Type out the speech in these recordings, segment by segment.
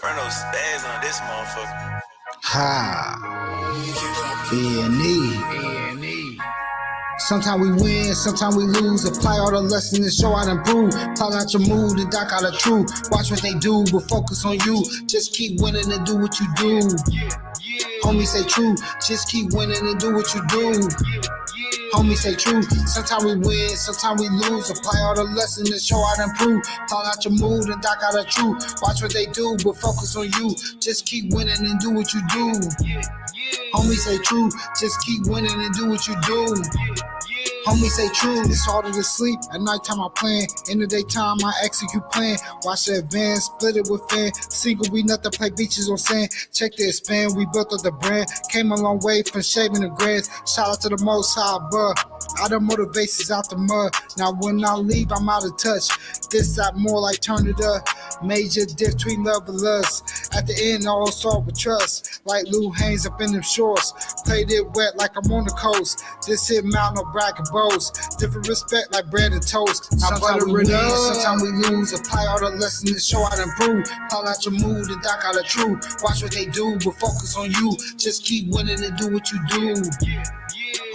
Bruno spaz on this motherfucker. Ha. B&E. Sometimes we win, sometimes we lose. Apply all the lessons and show how to improve. Talk out your mood and dock out the truth. Watch what they do, but focus on you. Just keep winning and do what you do. Homie say true, just keep winning and do what you do. Homie say true, sometimes we win, sometimes we lose. Apply all the lessons and show how to improve. Talk out your mood and dock out the truth. Watch what they do, but focus on you. Just keep winning and do what you do. Homie say true, just keep winning and do what you do. Homie say true, it's harder to sleep. At nighttime I plan, in the daytime I execute plan. Watch the advance, split it with fan. Single, we nothing, play beaches on sand. Check the expand, we built up the brand. Came a long way from shaving the grass. Shout out to the most high above. All the motivations out the mud. Now when I leave, I'm out of touch. This out more like turn it up. Major diff between love and lust. At the end, all start with trust. Like Lou Haynes up in them shorts. Played it wet like I'm on the coast. This hit mount, no brag and boast. Different respect like bread and toast. Sometimes we win, sometimes we lose. Apply all the lessons and show how to improve. Call out your mood and dock out the truth. Watch what they do, but focus on you. Just keep winning and do what you do.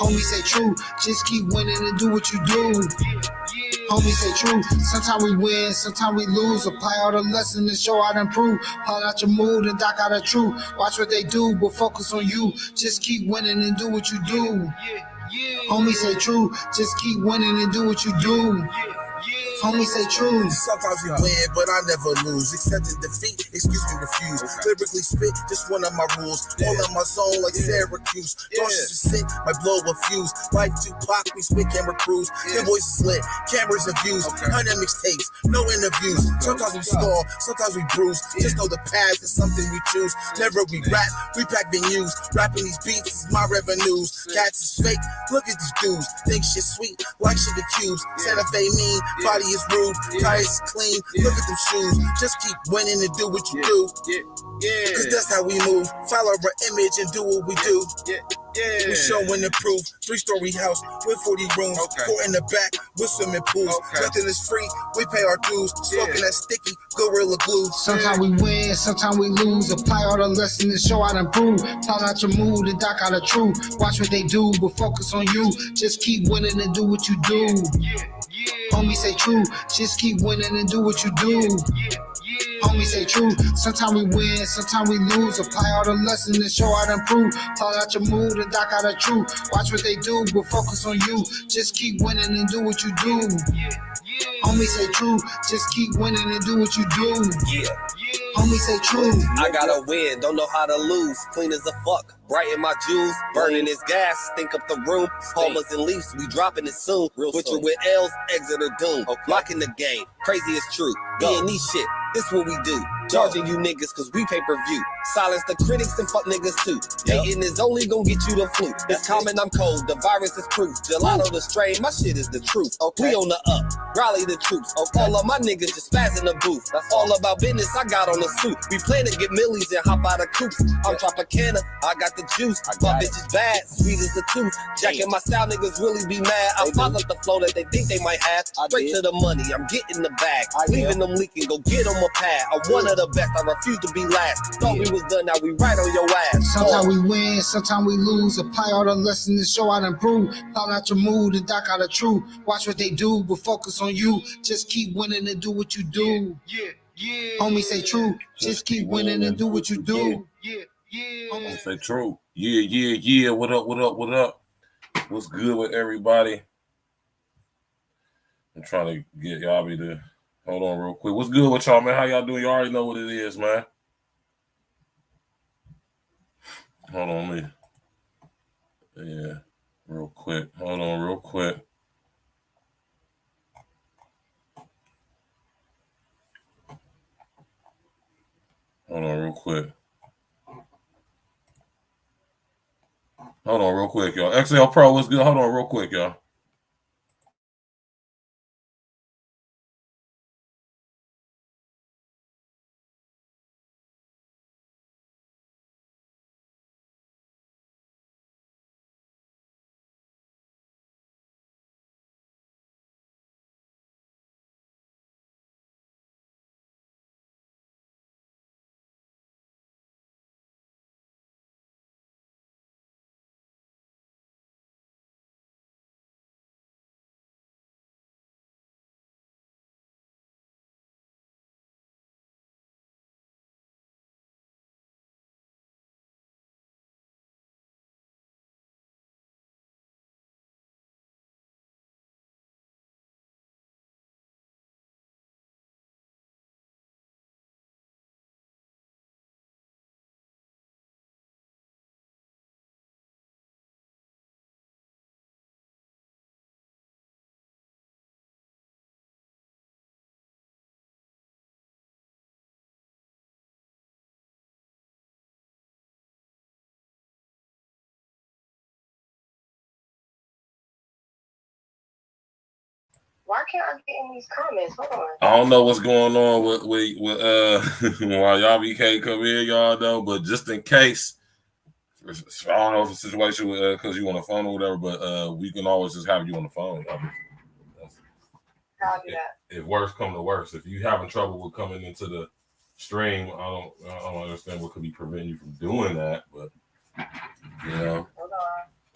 Homie say true, just keep winning and do what you do. Homie say true, sometimes we win, sometimes we lose. Apply all the lessons and show how to improve. Call out your mood and dock out the truth. Watch what they do, but focus on you. Just keep winning and do what you do. Homie say true, just keep winning and do what you do. Homie say true. Sometimes we win, but I never lose. Accepting defeat, excuse me, refuse. Lyrically spit, just one of my rules. All in my zone like Syracuse. Cautious to sit, my blow a fuse. Like Tupac, we spit camera crews. Their voices lit, cameras and views. 100 mixtapes, no interviews. Sometimes we score, sometimes we bruise. Just know the path is something we choose. Never we rap, we pack venues. Rapping these beats is my revenues. Cats is fake, look at these dudes. Think shit sweet, like sugar cubes. Santa Fe mean, body is rude, tires clean, look at them shoes. Just keep winning and do what you do. Cause that's how we move. Follow our image and do what we do. We showing the proof. 3-story house with 40 rooms. Court in the back with swimming pools. Nothing is free, we pay our dues. Smoking that sticky Gorilla Glue. Sometimes we win, sometimes we lose. Apply all the lessons and show how to improve. Call out your mood and dock out the truth. Watch what they do, but focus on you. Just keep winning and do what you do. Homie say true, just keep winning and do what you do. Homie say true, sometimes we win, sometimes we lose. Apply all the lessons and show how to improve. Call out your mood and dock out the truth. Watch what they do, but focus on you. Just keep winning and do what you do. Homie say true, just keep winning and do what you do. Homie say true. I gotta win, don't know how to lose. Clean as a fuck, bright in my jewels. Burning this gas, stink up the room. Palmers and leaves, we dropping it soon. Switching with L's, exit or doom. Locking the game, crazy is true. B&E shit, this what we do. Charging you niggas cause we pay-per-view. Silence the critics and fuck niggas too. Hating is only gonna get you the flu. It's common, I'm cold, the virus is proof. Gelato the strain, my shit is the truth. We on the up, rally the troops. All of my niggas just spaz in the booth. That's all about business, I got on the suit. We plan to get millies and hop out of coops. I'm Tropicana, I got the juice. My bitch is bad, sweet as a tooth. Jacking my style, niggas really be mad. I fuck up the flow that they think they might have. Straight to the money, I'm getting the bag. Leaving them leaking, go get them a pad. I'm one of the best, I refuse to be last. Thought we was done, now we right on your ass. Sometimes we win, sometimes we lose. Apply all the lessons and show how to improve. Call out your mood and dock out the truth. Watch what they do, but focus on you. Just keep winning and do what you do. Homie say true, just keep winning and do what you do. Homie say true. Yeah. What up? What's good with everybody? I'm trying to get YABI to hold on real quick. What's good with y'all, man? How y'all doing? You already know what it is, man. Hold on, me. Yeah, real quick. Hold on, real quick. Hold on, real quick. Hold on real quick, y'all. XL Pro, what's good? Hold on real quick, y'all. Why can't I get in these comments? Hold on. I don't know what's going on with while YABI can't come in, y'all know, but just in case, I don't know if it's a situation with because you on the phone or whatever, but we can always just have you on the phone. I'll do that. If worse come to worse, if you having trouble with coming into the stream, I don't understand what could be preventing you from doing that, but you know. Hold on.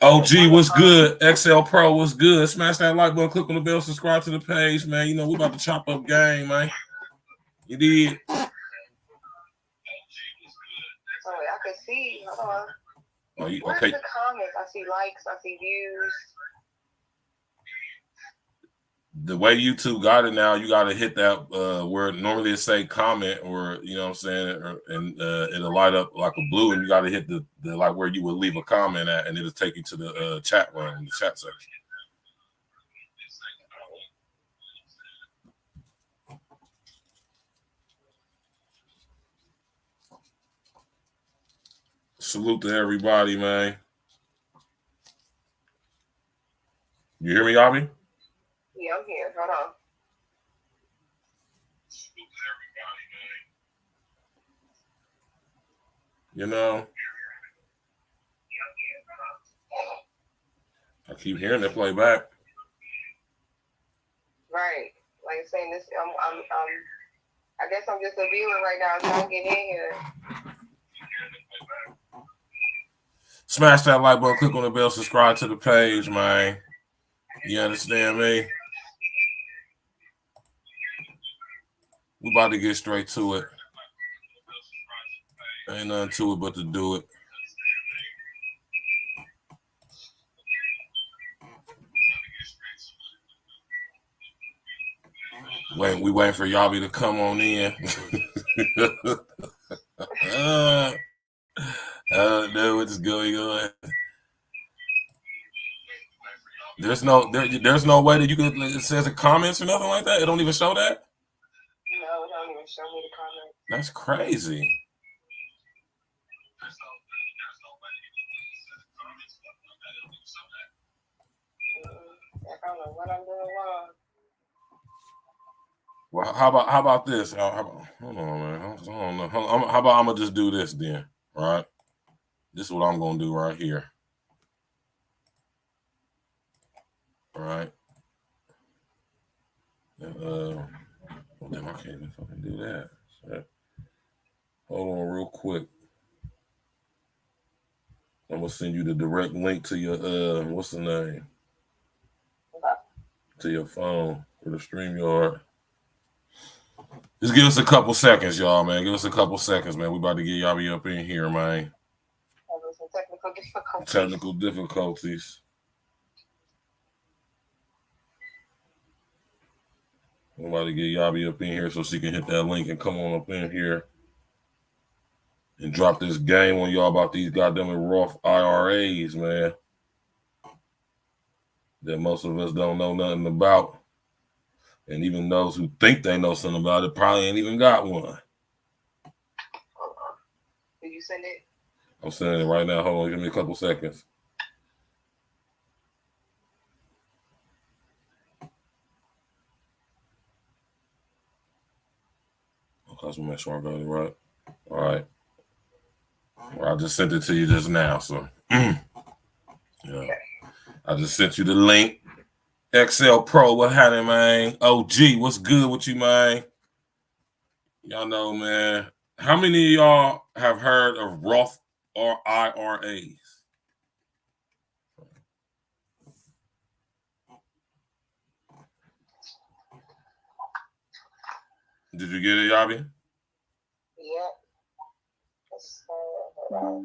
OG, what's good? XL Pro, what's good? Smash that like button, click on the bell, subscribe to the page, man. You know, we about to chop up game, man. You did. Oh, I can see. Hold on. Oh, you, Where's okay. the comments? I see likes. I see views. The way YouTube got it now, you got to hit that where normally it say comment or, you know what I'm saying, and it'll light up like a blue, and you got to hit the like where you would leave a comment at, and it'll take you to the chat room, the chat section. Salute to everybody, man. You hear me, YABI? Yeah, I'm here. Hold on. You know, I keep hearing it play back. Right. Like I'm saying, this. I guess I'm just a viewer right now. I'm trying to get in here. Smash that like button, click on the bell, subscribe to the page, man. You understand me? We about to get straight to it. Ain't nothing to it but to do it. We waiting for YABI to come on in. No, what's going on? There's no way that you could. It says the comments or nothing like that. It don't even show that. No, it don't even show me the comments. That's crazy. I don't know what I'm doing wrong. Well, how about this? Hold on, man. I don't know. How about I'm gonna just do this then? Right. This is what I'm gonna do right here. All right. Well, damn, I can't even fucking do that. So, hold on real quick. I'm gonna send you the direct link to your what's the name? To your phone for the StreamYard. Just give us a couple seconds, y'all, man. Give us a couple seconds, man. We about to get YABI up in here, man. Some technical difficulties. Technical difficulties. We're about to get YABI up in here so she can hit that link and come on up in here and drop this game on y'all about these goddamn Roth IRAs, man, that most of us don't know nothing about. And even those who think they know something about it probably ain't even got one. Did you send it? I'm sending it right now. Hold on, give me a couple seconds. let's make sure I got it right. All right. Well, I just sent it to you just now, so yeah. I just sent you the link. XL Pro, what happening, man? OG, what's good with you, man? Y'all know, man. How many of y'all have heard of Roth or IRAs? Did you get it, Yabi? Yep. Hold on.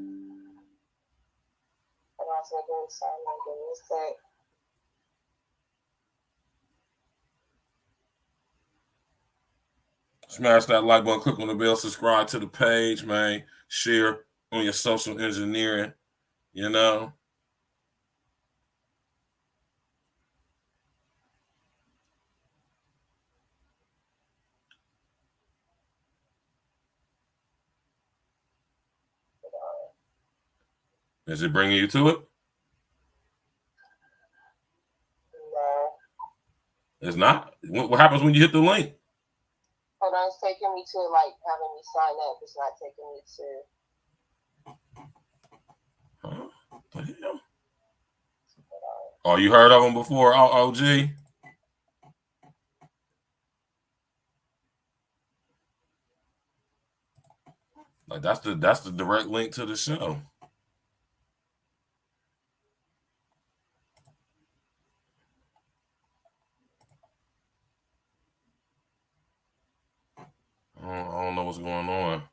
I'm also doing something. Smash that like button, click on the bell, subscribe to the page, man. Share on your social engineering, you know. Is it bringing you to it? No. It's not? What happens when you hit the link? Hold on, it's taking me to like having me sign up. It's not taking me to. Huh? What the hell? Oh, you heard of them before, OG? Like that's the direct link to the show. I don't know what's going on.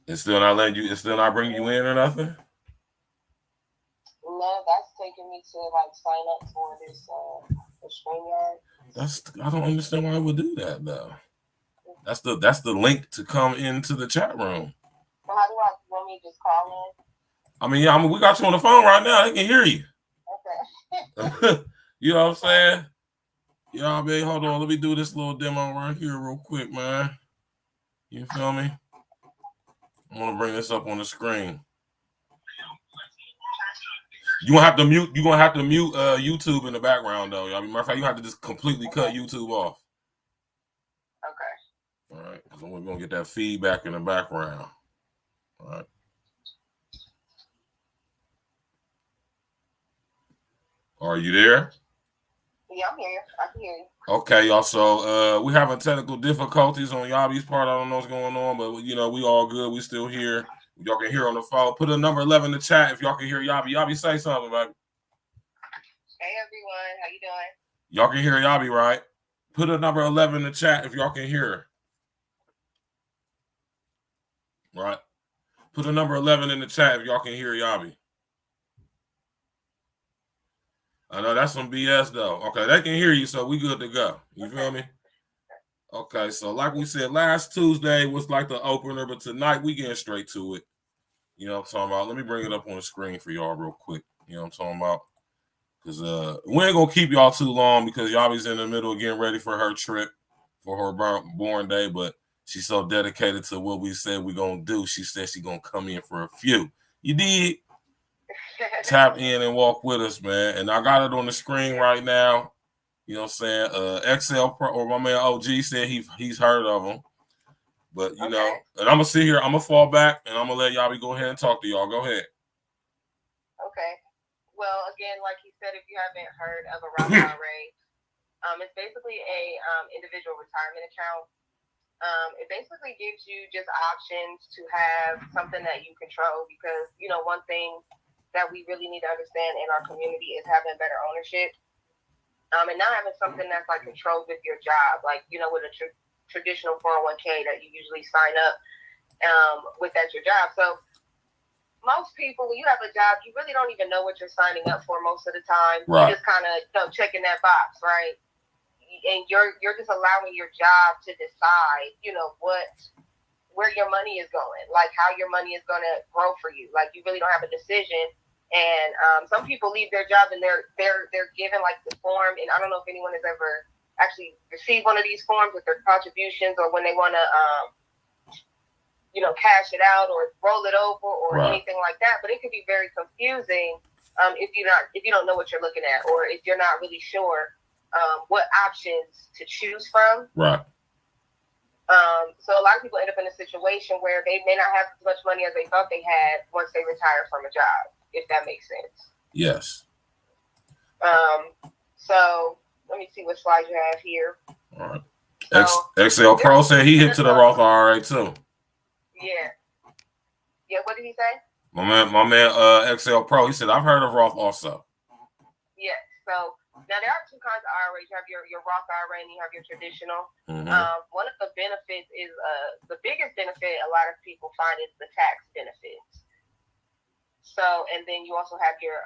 It's still not letting you. It's still not bringing you in or nothing. No, that's taking me to like sign up for this the StreamYard. I don't understand why it would do that though. That's the link to come into the chat room. Well, how do I want me to just call in? I mean, we got you on the phone right now. They can hear you. Okay. You know what I'm saying? Y'all, baby, hold on. Let me do this little demo right here real quick, man. You feel me? I'm gonna bring this up on the screen. You're gonna have to mute. You're gonna have to mute YouTube in the background, though. I mean, matter of fact, you have to just completely cut YouTube off. Okay. All right, because we're gonna get that feedback in the background. All right. Are you there? Yeah, I'm here. I can hear you. Okay, y'all. So we having technical difficulties on Yabi's part. I don't know what's going on, but you know we all good. We still here. Y'all can hear on the phone. Put a number 11 in the chat if y'all can hear Yabi. Yabi, say something, baby. Hey everyone, how you doing? Y'all can hear Yabi, right? Put a number 11 in the chat if y'all can hear her. Right. Put a number 11 in the chat if y'all can hear Yabi. I know that's some BS though. Okay, they can hear you, so we good to go. You feel me? Okay, so like we said, last Tuesday was like the opener, but tonight we getting straight to it. You know what I'm talking about? Let me bring it up on the screen for y'all real quick. You know what I'm talking about? Because we ain't gonna keep y'all too long because Yabi's in the middle of getting ready for her trip for her born day, but she's so dedicated to what we said we're gonna do. She said she's gonna come in for a few. You did. Tap in and walk with us, man. And I got it on the screen right now. You know what I'm saying? XL Pro, or my man OG said he's heard of them. But, you know, and I'm going to sit here. I'm going to fall back, and I'm going to let Yabi go ahead and talk to y'all. Go ahead. Okay. Well, again, like he said, if you haven't heard of a Roth IRA, it's basically a individual retirement account. It basically gives you just options to have something that you control because, you know, one thing that we really need to understand in our community is having better ownership. And not having something that's like controlled with your job, like, you know, with a traditional 401k that you usually sign up with at your job. So most people, when you have a job, you really don't even know what you're signing up for most of the time. Right. You're just kind of, you know, checking that box, right? And you're just allowing your job to decide, you know, where your money is going, like how your money is going to grow for you. Like you really don't have a decision. And some people leave their job and they're given like the form. And I don't know if anyone has ever actually received one of these forms with their contributions or when they want to, you know, cash it out or roll it over or anything like that. But it could be very confusing if you don't know what you're looking at or if you're not really sure what options to choose from. Right. So a lot of people end up in a situation where they may not have as much money as they thought they had once they retire from a job, if that makes sense. Yes. So let me see what slide you have here. All right. So, XL Pro said he hit to the Roth IRA too. Yeah. Yeah, what did he say? My man, XL Pro, he said, I've heard of Roth also. Yeah, so now there are two kinds of IRAs. You have your Roth IRA and you have your traditional. One of the benefits is, the biggest benefit a lot of people find is the tax benefits. So, and then you also have your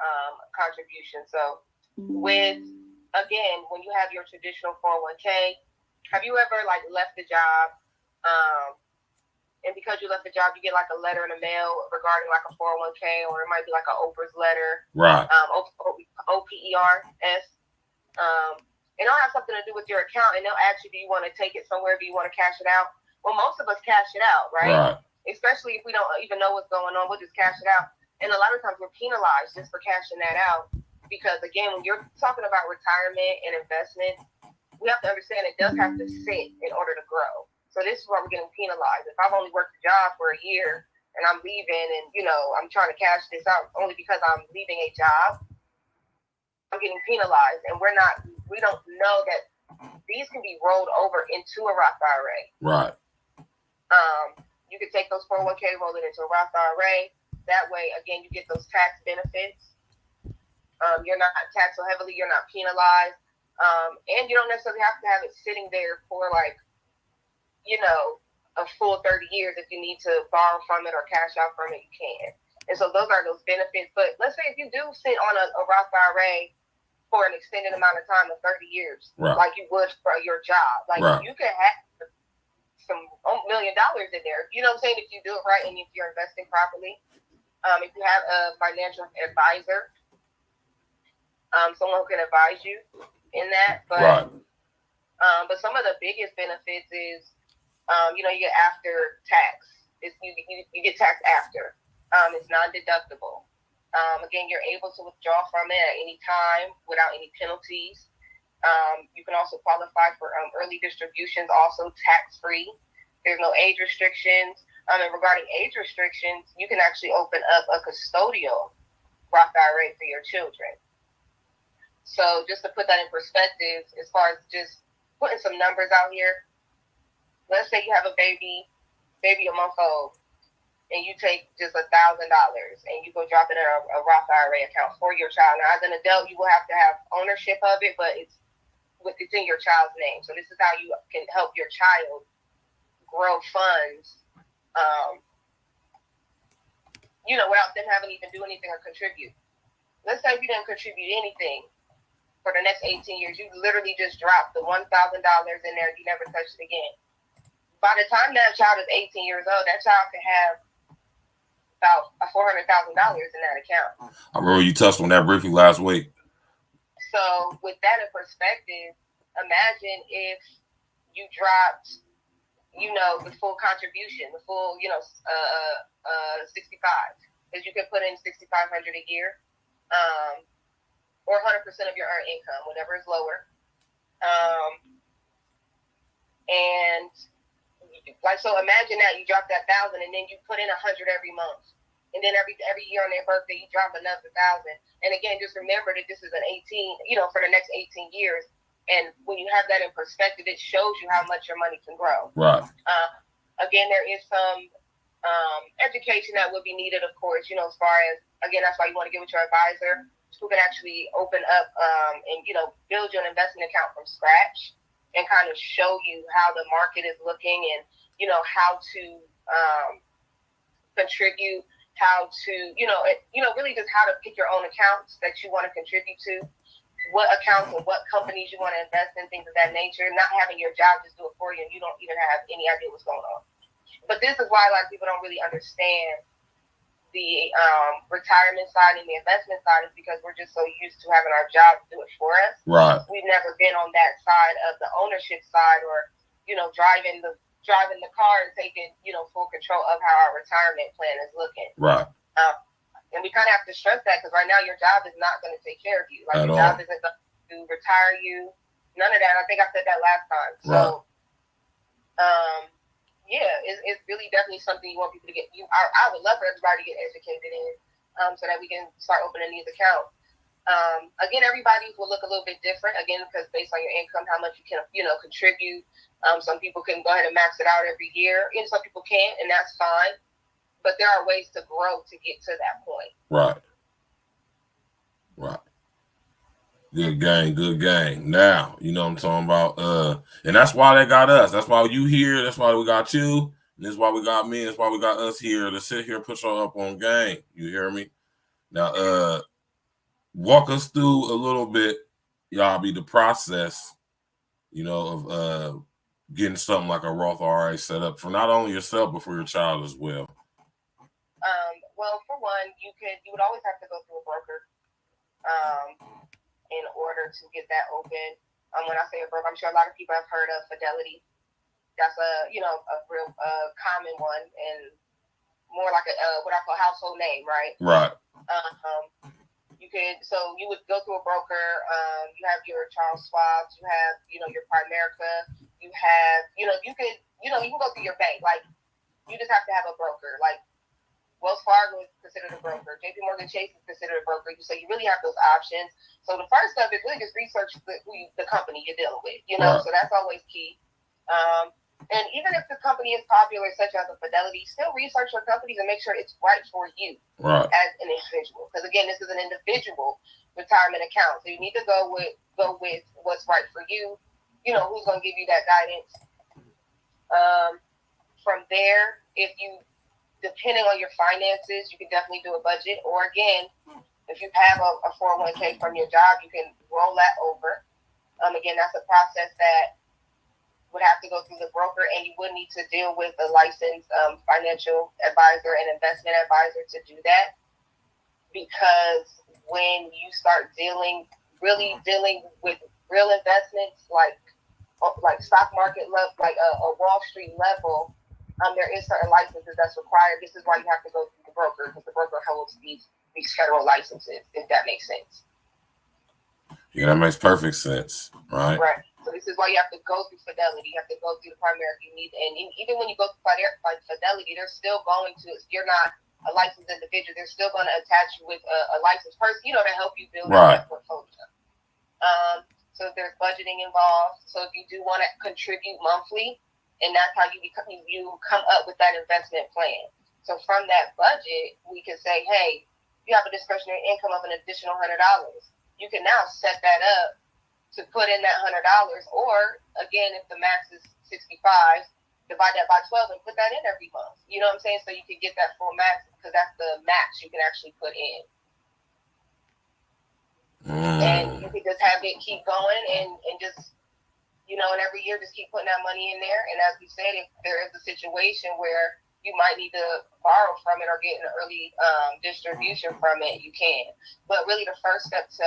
contribution. So with, again, when you have your traditional 401k, have you ever like left the job, and because you left the job, you get like a letter in the mail regarding like a 401k, or it might be like an Oprah's letter, right? OPERS. And it'll have something to do with your account, and they'll ask you, do you want to take it somewhere? Do you want to cash it out? Well, most of us cash it out, right? Especially if we don't even know what's going on, we'll just cash it out. And a lot of times we're penalized just for cashing that out, because again, when you're talking about retirement and investment, we have to understand it does have to sit in order to grow. So this is why we're getting penalized. If I've only worked a job for a year and I'm leaving, and I'm trying to cash this out only because I'm leaving a job, I'm getting penalized, and we don't know that these can be rolled over into a Roth IRA. Right. You can take those 401k, roll it into a Roth IRA. That way, again, you get those tax benefits. You're not taxed so heavily. You're not penalized. And you don't necessarily have to have it sitting there for like, a full 30 years. If you need to borrow from it or cash out from it, you can. And so those are those benefits. But let's say if you do sit on a Roth IRA for an extended amount of time of 30 years, like you would for your job, like you can have some $1 million in there. You know what I'm saying? If you do it right and if you're investing properly. If you have a financial advisor, someone who can advise you in that. But but some of the biggest benefits is, you get after tax. You get taxed after. It's non-deductible. Again, you're able to withdraw from it at any time without any penalties. You can also qualify for early distributions, also tax-free. There's no age restrictions. And regarding age restrictions, you can actually open up a custodial Roth IRA for your children. So just to put that in perspective, as far as just putting some numbers out here, let's say you have a baby a month old, and you take just $1,000 and you go drop it in a Roth IRA account for your child. Now, as an adult, you will have to have ownership of it, but it's in your child's name. So this is how you can help your child grow funds, without them having to even do anything or contribute. Let's say if you didn't contribute anything for the next 18 years, you literally just dropped the $1,000 in there, you never touched it again. By the time that child is 18 years old, that child can have about $400,000 in that account. I remember you touched on that briefly last week. So with that in perspective, imagine if you dropped, the full contribution, the full, 65, because you can put in $6,500 a year, or 100% of your earned income, whatever is lower. And so imagine that you drop that $1,000 and then you put in $100 every month. And then every year on their birthday, you drop another $1,000. And again, just remember that this is an 18, for the next 18 years. And when you have that in perspective, it shows you how much your money can grow. Right. Again, there is some education that would be needed, of course, as far as, again, that's why you want to get with your advisor who can actually open up and, build you an investment account from scratch and kind of show you how the market is looking and, how to contribute, how to, really just how to pick your own accounts that you want to contribute to, what accounts and what companies you want to invest in, things of that nature, not having your job just do it for you and you don't even have any idea what's going on. But this is why a lot of people don't really understand the retirement side and the investment side, is because we're just so used to having our job do it for us. Right. We've never been on that side of the ownership side, or driving the car and taking full control of how our retirement plan is looking. Right. And we kind of have to stress that, because right now your job is not going to take care of you. Like, your job isn't going to retire you. None of that. I think I said that last time. So, Yeah, it's really definitely something you want people to get. I would love for everybody to get educated in, so that we can start opening these accounts. Again, everybody will look a little bit different. Again, because based on your income, how much you can, contribute. Some people can go ahead and max it out every year, and some people can't, and that's fine. But there are ways to grow to get to that point. Right. Right. Good gang, good gang. Now, you know what I'm talking about. And that's why they got us. That's why you here. That's why we got you. And that's why we got me. That's why we got us here to sit here and push up on gang. You hear me? Now, walk us through a little bit, YABI, the process, of getting something like a Roth IRA set up for not only yourself, but for your child as well. Well, for one, you would always have to go through a broker. In order to get that open. When I say a broker, I'm sure a lot of people have heard of Fidelity. That's a real common one and more like a what I call household name, right? Right. You would go through a broker. You have your Charles Schwab, you have your Primerica, you have you can go through your bank. Like you just have to have a broker. Like Wells Fargo is considered a broker. JP Morgan Chase is considered a broker. So you really have those options. So the first step is really just research the company you're dealing with, Right. So that's always key. And even if the company is popular, such as a Fidelity, still research your companies and make sure it's right for you as an individual. Because again, this is an individual retirement account. So you need to go with what's right for you. Who's going to give you that guidance. From there, depending on your finances, you can definitely do a budget. Or again, if you have a 401k from your job, you can roll that over. Again, that's a process that would have to go through the broker, and you would need to deal with a licensed financial advisor and investment advisor to do that. Because when you start dealing with real investments, like stock market level, like a Wall Street level, there is certain licenses that's required. This is why you have to go through the broker, because the broker holds these federal licenses, if that makes sense. Yeah, that makes perfect sense, right? Right. So this is why you have to go through Fidelity. You have to go through the Primerica. And even when you go through Fidelity, they're still going to, if you're not a licensed individual, they're still going to attach you with a licensed person, to help you build out that portfolio. So there's budgeting involved. So if you do want to contribute monthly, and that's how you come up with that investment plan. So from that budget, we can say, hey, you have a discretionary income of an additional $100. You can now set that up to put in that $100. Or again, if the max is 65, divide that by 12 and put that in every month. You know what I'm saying? So you can get that full max, because that's the max you can actually put in. And you can just have it keep going and just, and every year just keep putting that money in there. And as we said, if there is a situation where you might need to borrow from it or get an early distribution from it, you can. But really the first step to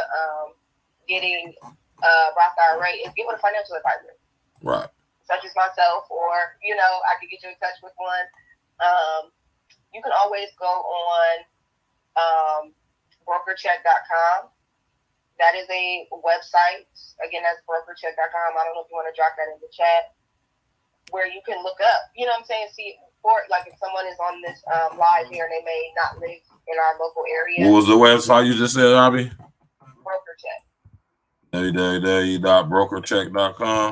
getting Roth IRA is get with a financial advisor. Right. Such as myself, or, I could get you in touch with one. You can always go on brokercheck.com. That is a website. Again, that's brokercheck.com. I don't know if you want to drop that in the chat, where you can look up, see, like if someone is on this live here and they may not live in our local area. What was the website you just said, YABI? Brokercheck. www.brokercheck.com.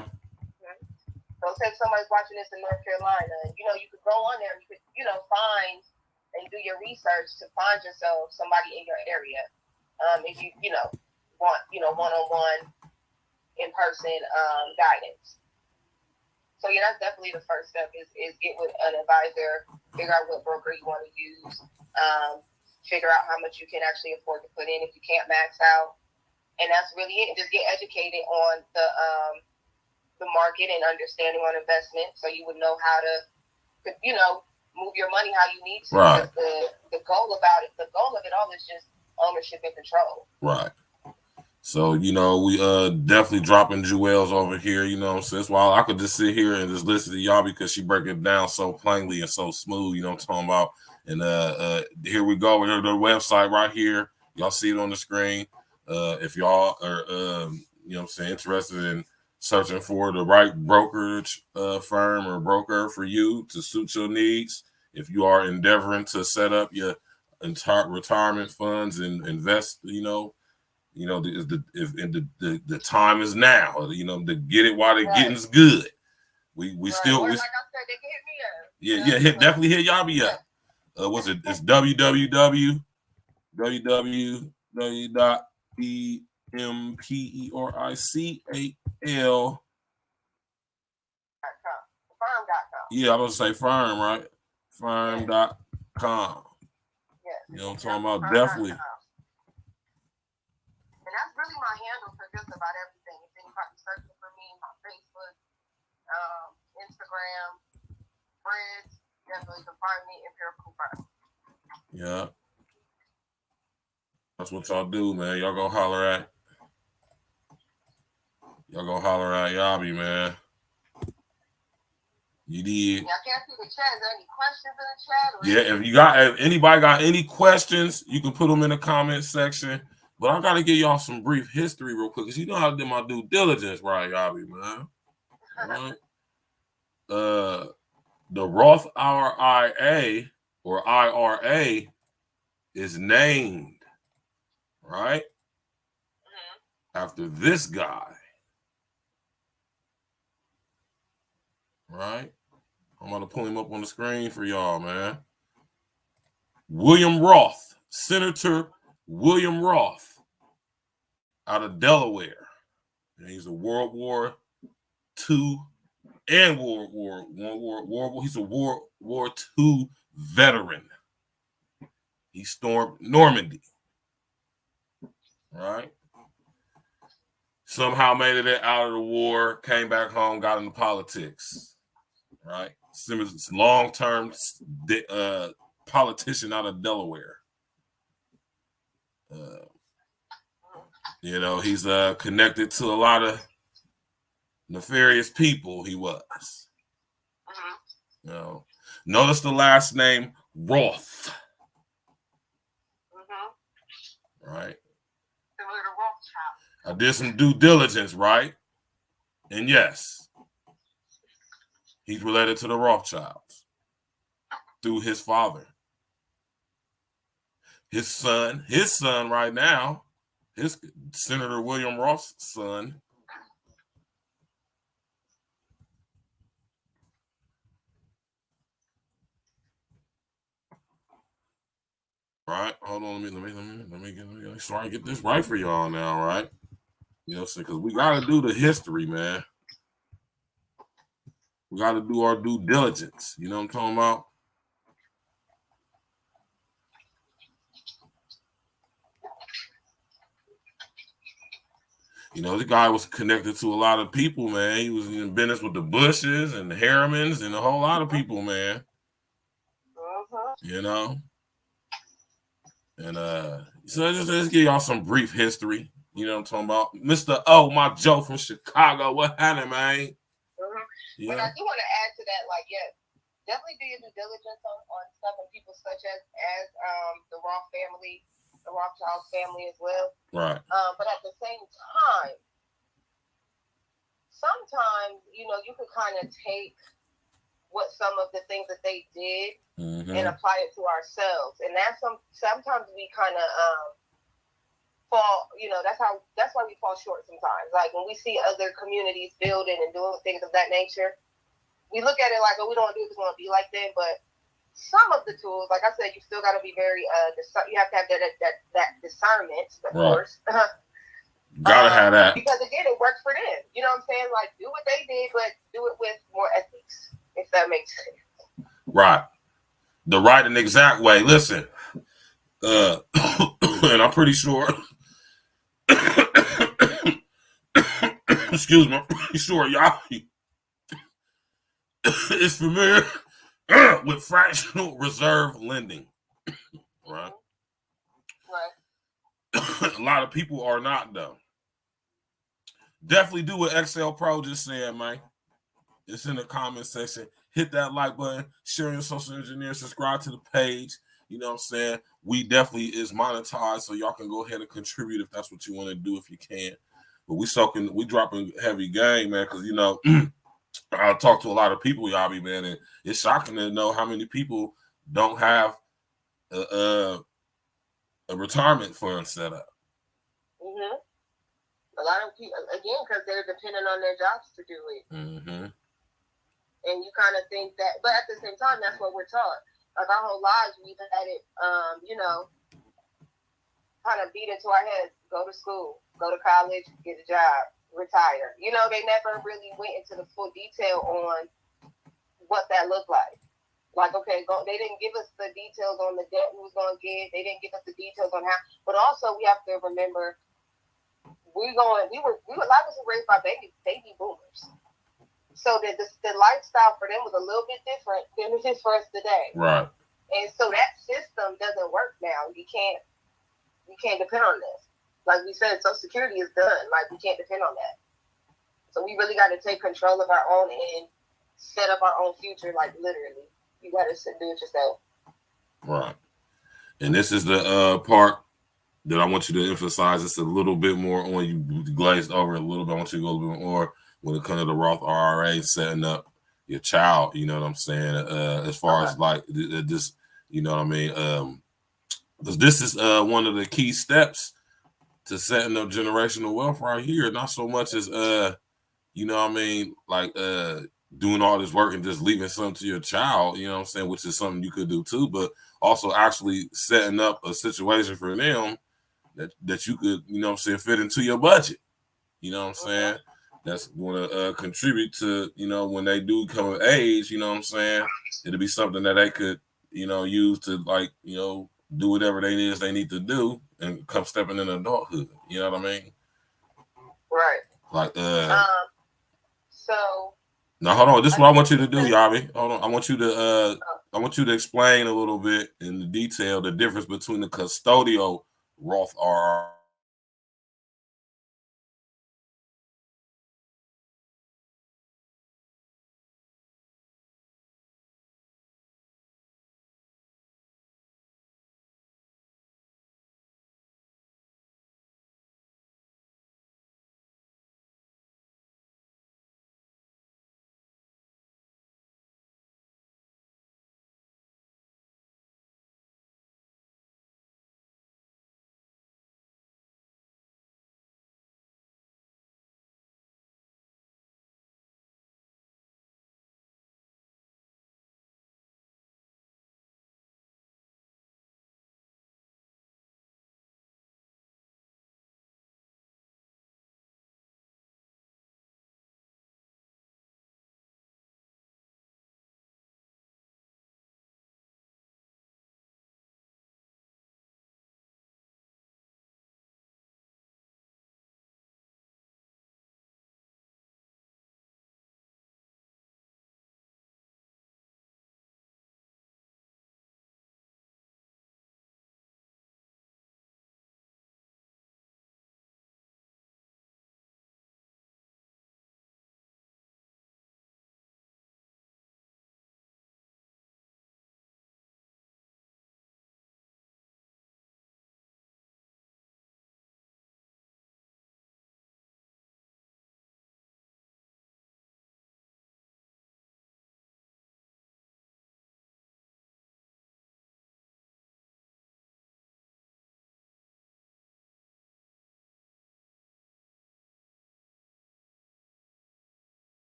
So say if somebody's watching this in North Carolina, you could go on there and you could, find and do your research to find yourself somebody in your area. If you, want, one-on-one in-person guidance. So yeah, that's definitely the first step is get with an advisor, figure out what broker you want to use, figure out how much you can actually afford to put in if you can't max out. And that's really it. And just get educated on the market and understanding on investment, so you would know how to, move your money how you need to. Right. The goal of it all is just ownership and control. Right. So, we definitely dropping jewels over here, sis. While I could just sit here and just listen to y'all, because she break it down so plainly and so smooth, what I'm talking about. And here we go. Here's the website right here. Y'all see it on the screen. If y'all are, interested in searching for the right brokerage firm or broker for you to suit your needs. If you are endeavoring to set up your entire retirement funds and invest, the time is now. To get it while the getting's good. We still, like I said, they can hit me up. Definitely hit YABI up. What's it? It's www.empericial. Firm.com. Yeah, I was gonna say firm, right? Firm.com. Yeah. You know what I'm talking about? Definitely. And that's really my handle for just about everything. If anybody's searching for me, my Facebook, Instagram, Threads, definitely can find me Empirical Firm. Yeah. That's what y'all do, man. Y'all go holler at YABI, man. You did. Yeah, I can't see the chat. Is there any questions in the chat? If anybody got any questions, you can put them in the comment section. But I gotta give y'all some brief history real quick, because you know how I did my due diligence, right, YABI, man? All right. The Roth IRA or IRA is named, right? After this guy. Right? I'm going to pull him up on the screen for y'all, man. William Roth, Senator William Roth out of Delaware. And he's a World War II and he's a World War II veteran. He stormed Normandy. Right? Somehow made it out of the war, came back home, got into politics. Right, Simmons, long-term politician out of Delaware. He's connected to a lot of nefarious people. He was. Notice the last name Roth. Right. I did some due diligence, right? And yes. He's related to the Rothschilds through his father. His son right now, his Senator William Roth's son. Right, hold on, let me try to get this right for y'all now, right? Because we gotta do the history, man. We got to do our due diligence. You know what I'm talking about? The guy was connected to a lot of people, man. He was in business with the Bushes and the Harrimans and a whole lot of people, man. And so let's give y'all some brief history. You know what I'm talking about? Mr. O, my Joe from Chicago. What happened, man? But I do want to add to that, definitely do your due diligence on stuff and people such as the Roth family, the Rothschild family as well. Right. But at the same time, sometimes, you could kind of take what some of the things that they did and apply it to ourselves. And that's sometimes we kind of fall, that's why we fall short sometimes. Like when we see other communities building and doing things of that nature, we look at it like, we don't do it because we want to be like them. But some of the tools, like I said, you still got to be very, you have to have that discernment, of course. Gotta have that. Because again, it works for them. You know what I'm saying? Like do what they did, but do it with more ethics, if that makes sense. Right. The right and exact way. Listen, and I'm pretty sure. Excuse me, I'm pretty sure y'all is familiar with fractional reserve lending, right? A lot of people are not, though. Definitely do what XL Pro just said, man. It's in the comment section. Hit that like button, share your social engineer, subscribe to the page. You know what I'm saying? We definitely is monetized, so y'all can go ahead and contribute if that's what you want to do, if you can. but we dropping heavy game, man, because you know I talk to a lot of people, YABI, man, and it's shocking to know how many people don't have a retirement fund set up. Mm-hmm. A lot of people, again, because they're dependent on their jobs to do it. Mm-hmm. And you kind of think that, but at the same time, that's what we're taught. Like our whole lives, we've had it, you know, kind of beat into our heads. Go to school, go to college, get a job, retire. You know, they never really went into the full detail on what that looked like. Like, okay, they didn't give us the details on the debt we was going to get. They didn't give us the details on how. But also, we have to remember, we were a lot of us were raised by baby boomers. So the lifestyle for them was a little bit different than it is for us today. Right. And so that system doesn't work now. You can't depend on this. Like we said, Social Security is done. Like we can't depend on that. So we really got to take control of our own and set up our own future. Like literally, you got to do it yourself. Right. And this is the part that I want you to emphasize. It's a little bit more on you glazed over a little bit. I want you to go a little bit more when it comes to the Roth IRA, setting up your child, you know what I'm saying? As far as like this, you know what I mean? Because this is one of the key steps to setting up generational wealth right here. Not so much as, you know what I mean? Like doing all this work and just leaving something to your child, you know what I'm saying? Which is something you could do too, but also actually setting up a situation for them that you could, you know what I'm saying, fit into your budget. You know what I'm saying? That's going to contribute to, you know, when they do come of age, you know what I'm saying? It'll be something that they could, you know, use to like, you know, do whatever they need to do and come stepping in adulthood. You know what I mean? Right. Like, so. Now, hold on. This is what I want you to do, YABI. Hold on. I want you to explain a little bit in the detail the difference between the custodial Roth IRA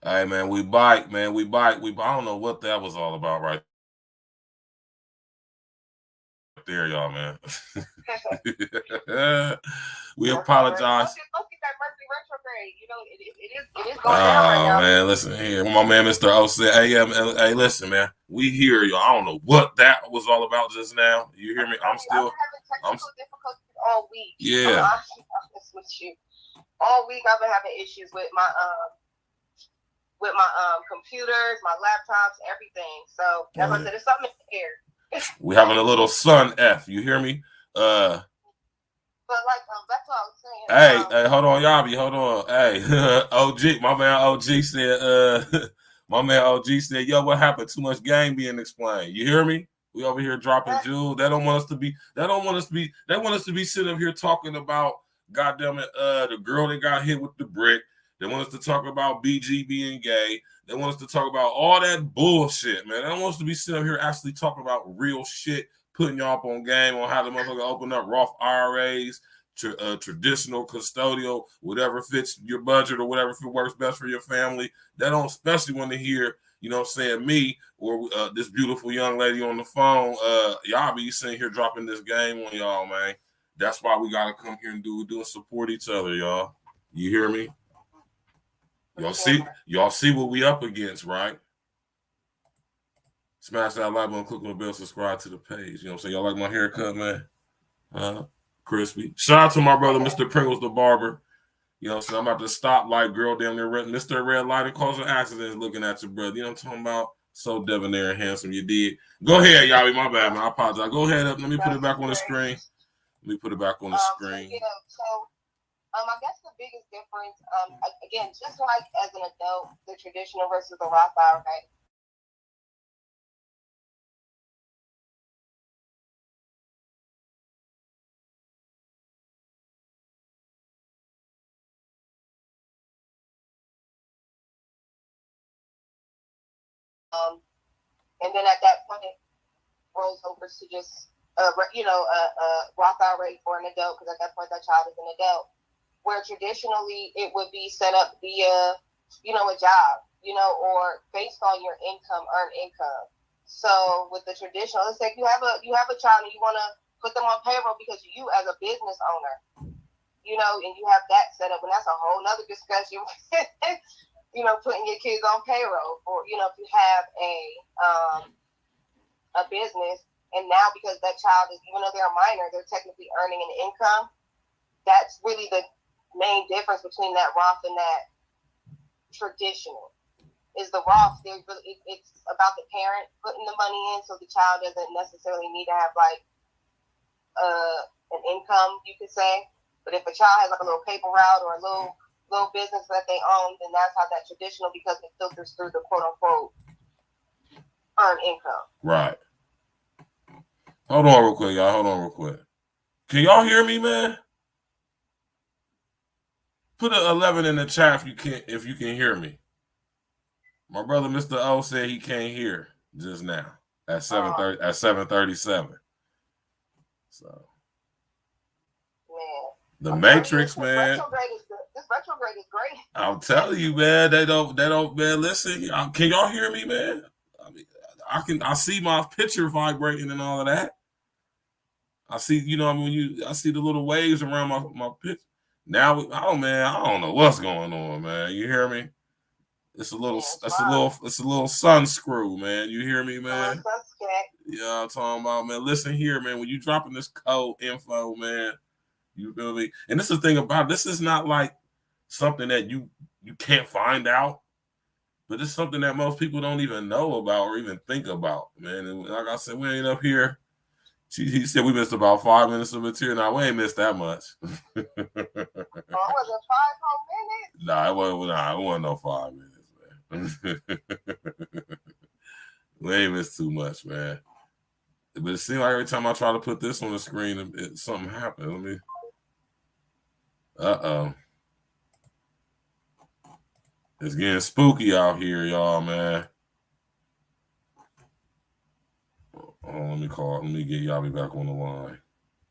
Hey, man, we bike, man. We bike. I don't know what that was all about right there, y'all, man. We apologize. Let's get that Mercury retrograde. You know, it is going down right now. Man, listen here. My man, Mr. O said, hey, listen, man. We hear you. I don't know what that was all about just now. You hear me? I'm having technical difficulties all week. Yeah. I'm honest with you. All week I've been having issues with my computers, my laptops, everything. So as I said, there's something in the air. We having a little sun F. You hear me? But like that's what I was saying. Hey, hold on, YABI, hold on. Hey, OG, my man OG said, yo, what happened? Too much game being explained. You hear me? We over here dropping jewels. They want us to be sitting up here talking about, goddamn it, the girl that got hit with the brick. They want us to talk about BG being gay. They want us to talk about all that bullshit, man. They don't want us to be sitting up here actually talking about real shit, putting y'all up on game on how the motherfucker open up Roth IRAs, traditional, custodial, whatever fits your budget or whatever works best for your family. They don't especially want to hear, you know what I'm saying, me or this beautiful young lady on the phone. Y'all be sitting here dropping this game on y'all, man. That's why we got to come here and do and support each other, y'all. You hear me? Y'all see what we up against, right? Smash that like button, click on the bell, subscribe to the page. You know what I'm saying? Y'all like my haircut, man? Crispy. Shout out to my brother, Mr. Pringles the barber. You know what I'm saying? I'm about to stop like girl down there, Mr. Red Light and causing accidents looking at your brother. You know what I'm talking about? So debonair and handsome, you did. Go ahead, y'all. My bad, man. I apologize. Go ahead. Let me put it back on the screen. I guess the biggest difference, again, just like as an adult, the traditional versus the Roth IRA. And then at that point, it rolls over to just Roth IRA for an adult, because at that point, that child is an adult. Where traditionally it would be set up via, a job, or based on your earned income. So with the traditional, let's say you have a child and you want to put them on payroll because you as a business owner, and you have that set up, and that's a whole nother discussion. Putting your kids on payroll, or if you have a business, and now because that child is, even though they're a minor, they're technically earning an income. That's really the main difference between that Roth and that traditional. Is the Roth, it's about the parent putting the money in, so the child doesn't necessarily need to have like an income, you could say. But if a child has like a little paper route or a little business that they own, then that's how that traditional, because it filters through the quote unquote earned income. Right. Hold on real quick, y'all. Can y'all hear me, man? Put an 11 in the chat if you can hear me. My brother Mr. O said he can't hear just now at 7:30 at 7:37. So man, the Matrix, man. This retrograde is great. I'm telling you, man. They don't man. Listen, can y'all hear me, man? I see my picture vibrating and all of that. I see, I see the little waves around my picture. Now, I don't know what's going on, man. You hear me? It's a little sun screw, man. You hear me, man? Yeah, I'm talking about, man. Listen here, man. When you dropping this code info, man, you feel me? And this is the thing about this is not like something that you can't find out, but it's something that most people don't even know about or even think about, man. And like I said, we ain't up here. He said we missed about 5 minutes of material. Now, we ain't missed that much. Was it 5 whole minutes? Nah, it wasn't no 5 minutes, man. We ain't missed too much, man. But it seems like every time I try to put this on the screen, something happens. Uh-oh. It's getting spooky out here, y'all, man. Oh, let me get YABI back on the line.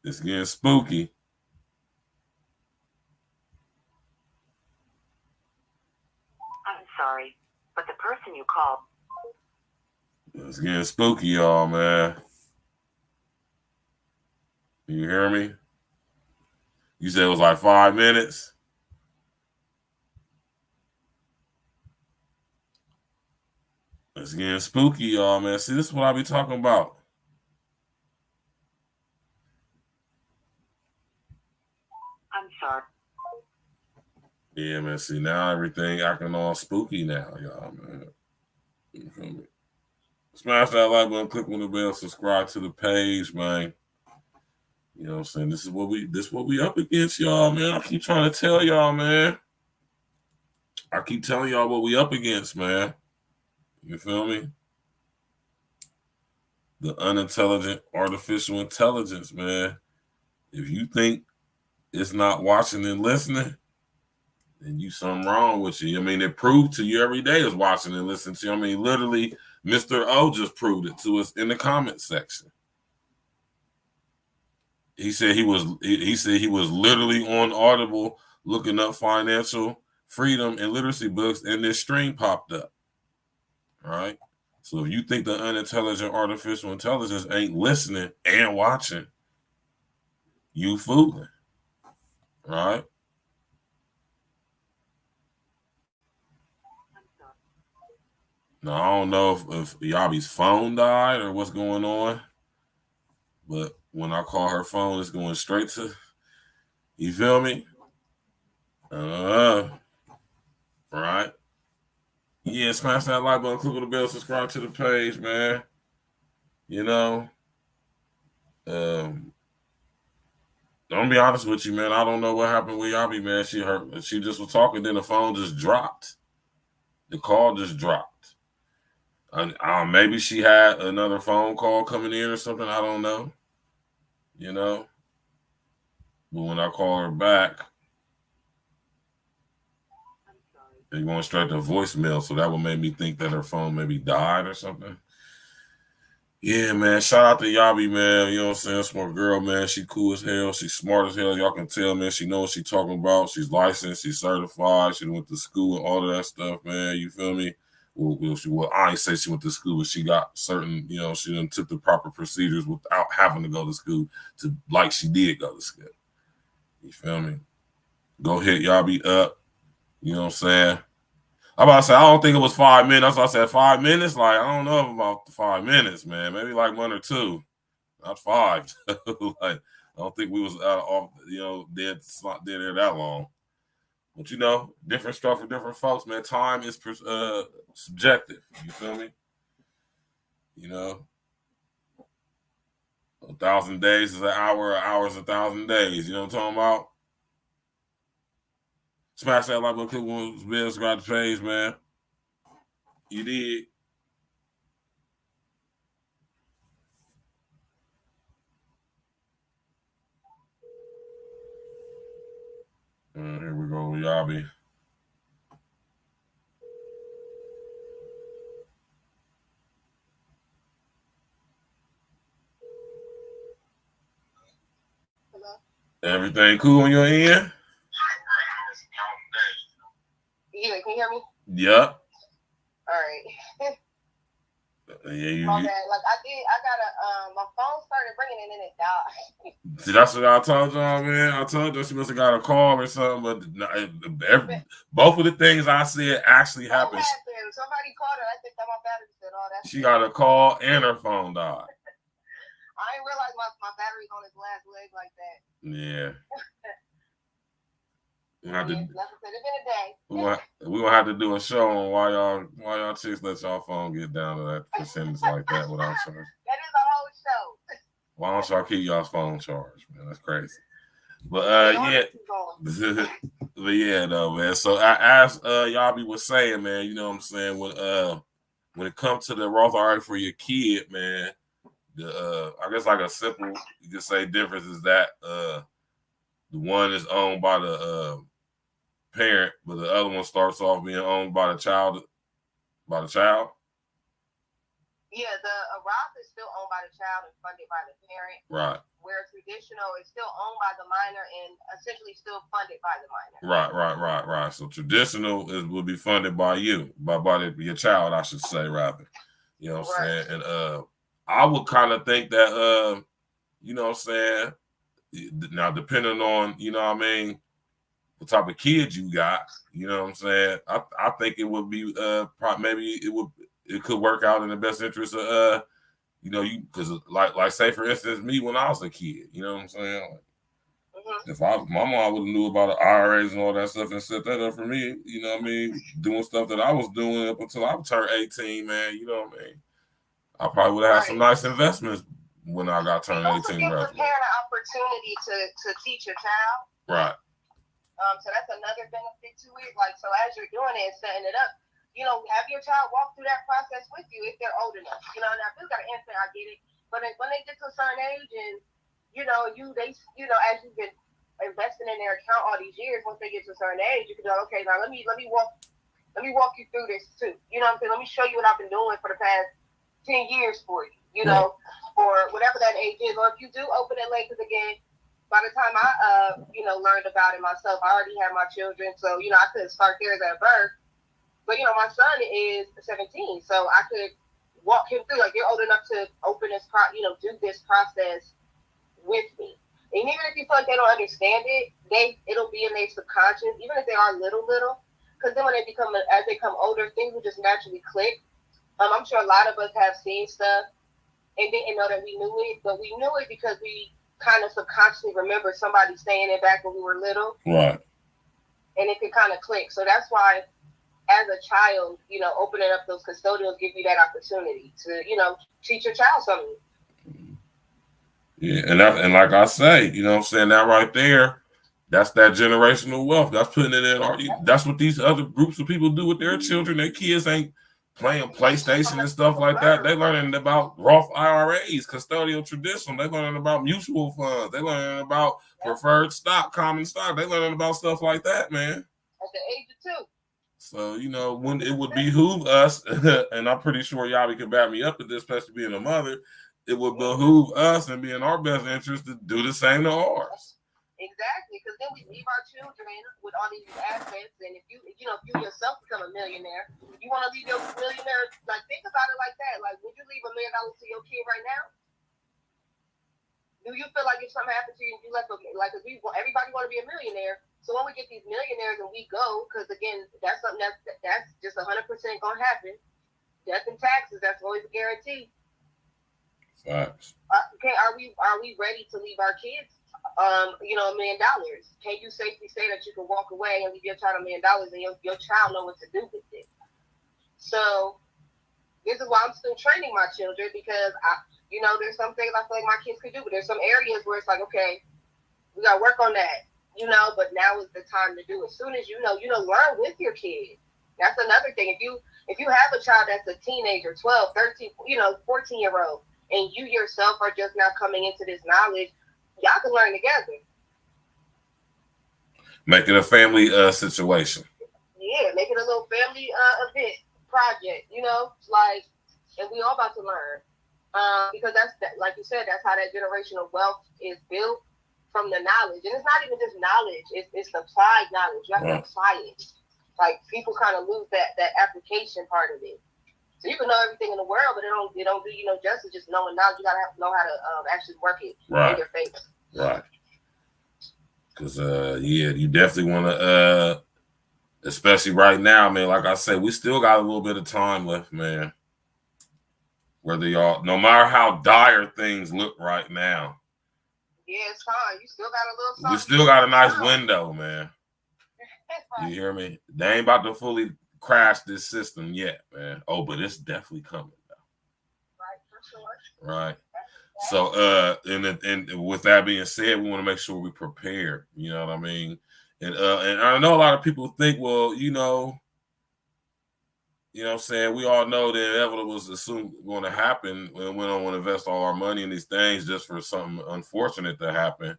It's getting spooky. sorry, but the person you called. It's getting spooky, y'all, man. You hear me? You said it was like 5 minutes. It's getting spooky, y'all, man. See, this is what I be talking about. I'm sorry. Yeah, man. See, now everything acting all spooky now, y'all, man. You feel me? Smash that like button, click on the bell, subscribe to the page, man. You know what I'm saying? This is what we up against, y'all, man. I keep trying to tell y'all, man. I keep telling y'all what we up against, man. You feel me? The unintelligent artificial intelligence, man. If you think it's not watching and listening, then you something wrong with you. I mean, it proved to you every day is watching and listening to you. I mean, literally, Mr. O just proved it to us in the comment section. He said he was literally on Audible looking up financial freedom and literacy books, and this stream popped up. All right. So if you think the unintelligent artificial intelligence ain't listening and watching, you fooling. Right? Now, I don't know if Yabi's phone died or what's going on, but when I call her phone, it's going straight to, you feel me? Right? Yeah, smash that like button, click on the bell, subscribe to the page, man. You know, I'm gonna be honest with you, man. I don't know what happened with Yabi, man. She just was talking, then the phone just dropped. The call just dropped. Maybe she had another phone call coming in or something. I don't know. You know, but when I call her back, they're going straight to voicemail. So that would make me think that her phone maybe died or something. Yeah, man. Shout out to Yabi, man. You know what I'm saying? Smart girl, man. She cool as hell. She's smart as hell. Y'all can tell, man. She knows what she's talking about. She's licensed. She's certified. She went to school and all of that stuff, man. You feel me? Well, I ain't say she went to school, but she got certain, you know, she done took the proper procedures without having to go to school to like she did go to school. You feel me? Go hit Yabi up. You know what I'm saying? I'm about to say, I don't think it was 5 minutes. I said 5 minutes. Like, I don't know about 5 minutes, man. Maybe like 1 or 2, not 5. Like, I don't think we was off, you know, dead there that long. But you know, different stuff for different folks, man. Time is subjective. You feel me? You know, 1,000 days is an hour. An hour is 1,000 days. You know what I'm talking about? Smash that like button, click on the bell, subscribe to the page, man. You did. Here we go, Yabi. Hello? Everything cool on your end? Yeah, can you hear me? Yep. All right. Yeah, My bad. Like I got my phone started ringing and then it died. See, that's what I told y'all, man. I told you she must have got a call or something, but both of the things I said actually happened. Somebody called her. I think that my battery said all that. She got a call and her phone died. I didn't realize my battery's on its last leg like that. Yeah. Like I said, it's been a day. We're gonna have to do a show on why y'all chicks let y'all phone get down to that percentage like that without charge. That is a whole show. Why don't y'all keep y'all's phone charged, man? That's crazy. But yeah. But yeah, though, man. So as Yabi was saying, man, you know what I'm saying, when it comes to the Roth IRA for your kid, man, I guess like a simple, you could say difference is that the one is owned by the parent, but the other one starts off being owned by the child. Yeah, the Roth is still owned by the child and funded by the parent. Right. where traditional is still owned by the minor and essentially still funded by the minor. Right. So traditional will be funded by you, by your child, I should say, rather. You know what I'm saying? And I would kind of think that you know what I'm saying, now depending on, you know what I mean, what type of kids you got, you know what I'm saying, I think it would be maybe it could work out in the best interest of you know, you, because like say for instance me when I was a kid, you know what I'm saying, like, if my mom would have knew about the IRAs and all that stuff and set that up for me, you know what I mean, doing stuff that I was doing up until I turned 18, man, you know what I mean, I probably would have had some nice investments when I got turned 18. Also gives the parent an opportunity to teach your child. Right. So that's another benefit to it. Like, so as you're doing it, setting it up, you know, have your child walk through that process with you if they're old enough. You know, now if you got an infant, I get it. But when they get to a certain age and, you know, as you've been investing in their account all these years, once they get to a certain age, you can go, okay, now let me walk you through this too. You know what I'm saying? Let me show you what I've been doing for the past 10 years for you, you know, or whatever that age is. Or if you do open it late, because again, by the time I, learned about it myself, I already had my children. So, you know, I couldn't start theirs at birth. But, you know, my son is 17. So I could walk him through, like, you're old enough to open this, do this process with me. And even if you feel like they don't understand it, it'll be in their subconscious, even if they are little. Because then when as they become older, things will just naturally click. I'm sure a lot of us have seen stuff and didn't know that we knew it, but we knew it because we kind of subconsciously remember somebody saying it back when we were little. Right. And it could kind of click. So that's why, as a child, you know, opening up those custodials give you that opportunity to, you know, teach your child something. Yeah, and like I say, you know what I'm saying, that right there, that's that generational wealth. That's putting it in. That's what these other groups of people do with their children. Their kids ain't playing PlayStation and stuff like that. They learning about Roth IRAs, custodial tradition. They learning about mutual funds. They learning about preferred stock, common stock. They learning about stuff like that, man. At the age of 2. So, you know, when it would behoove us, and I'm pretty sure YABI can back me up at this, especially being a mother, it would behoove us and be in our best interest to do the same to ours. Exactly, because then we leave our children with all these assets, and if you yourself become a millionaire, you want to leave your millionaire, like, think about it like that. Like, would you leave $1 million to your kid right now? Do you feel like if something happened to you, you left everybody want to be a millionaire? So when we get these millionaires and we go, because again, that's something that's just 100% gonna happen. Death and taxes, that's always a guarantee. Facts. Okay, are we ready to leave our kids $1 million? Can you safely say that you can walk away and leave your child $1 million and your child know what to do with it? So this is why I'm still training my children, because there's some things I feel like my kids could do, but there's some areas where it's like, okay, we gotta work on that, but now is the time to do it. As soon as learn with your kid. That's another thing. If you have a child that's a teenager, 12, 13, 14-year-old, and you yourself are just now coming into this knowledge, y'all can learn together. Make it a family situation. Yeah, make it a little family event project, and we all about to learn. Because like you said, that's how that generational wealth is built, from the knowledge. And it's not even just knowledge, it's applied knowledge. You have to apply it. Like, people kind of lose that application part of it. So you can know everything in the world, but it don't do you no justice just knowing knowledge. You gotta have to know how to actually work it in your face. Right. Because you definitely want to, especially right now, man. Like I said, we still got a little bit of time left, man. Whether no matter how dire things look right now. Yeah, it's fine. You still got a little something. We still got a nice window, man. You hear me? They ain't about to fully crash this system yet, man. Oh, but it's definitely coming though. Right, for sure. Right. So and with that being said, we want to make sure we prepare. You know what I mean? And I know a lot of people think, well, you know what I'm saying? We all know the inevitable was soon going to happen, and we don't want to invest all our money in these things just for something unfortunate to happen.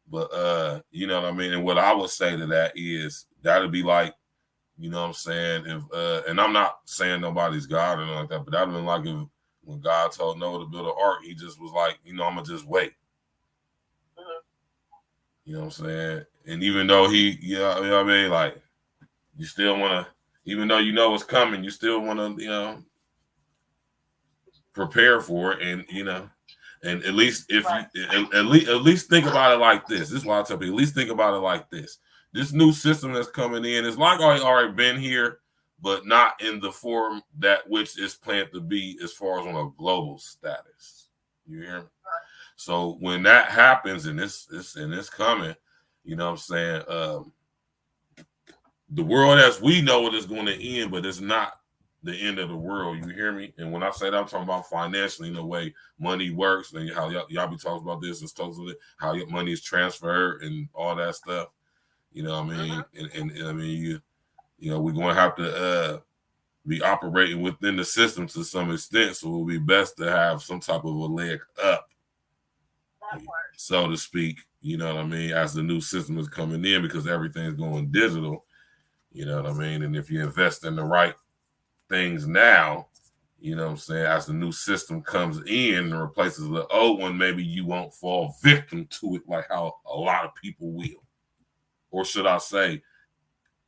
But you know what I mean? And what I would say to that is that'd be like, you know what I'm saying? If and I'm not saying nobody's God or nothing like that, but that'd been like if when God told Noah to build an ark, he just was like, I'm gonna just wait. You know what I'm saying? And even though he, you know what I mean, like you still want to, even though you know what's coming, you still want to, you know, prepare for it, and you know, and at least if you at least think about it like this. This is why I tell people, at least think about it like this. This new system that's coming in is like already been here, but not in the form that which is planned to be as far as on a global status. You hear me? So when that happens, and it's coming, you know what I'm saying? The world as we know it is going to end, but it's not the end of the world. You hear me? And when I say that, I'm talking about financially, in the way money works, and how YABI talks about this, and talks about how your money is transferred and all that stuff. You know what I mean? And I mean, you know, we're going to have to be operating within the system to some extent, so it will be best to have some type of a leg up, so to speak. You know what I mean? As the new system is coming in, because everything's going digital. You know what I mean? And if you invest in the right things now, you know what I'm saying, as the new system comes in and replaces the old one, maybe you won't fall victim to it like how a lot of people will. Or should I say,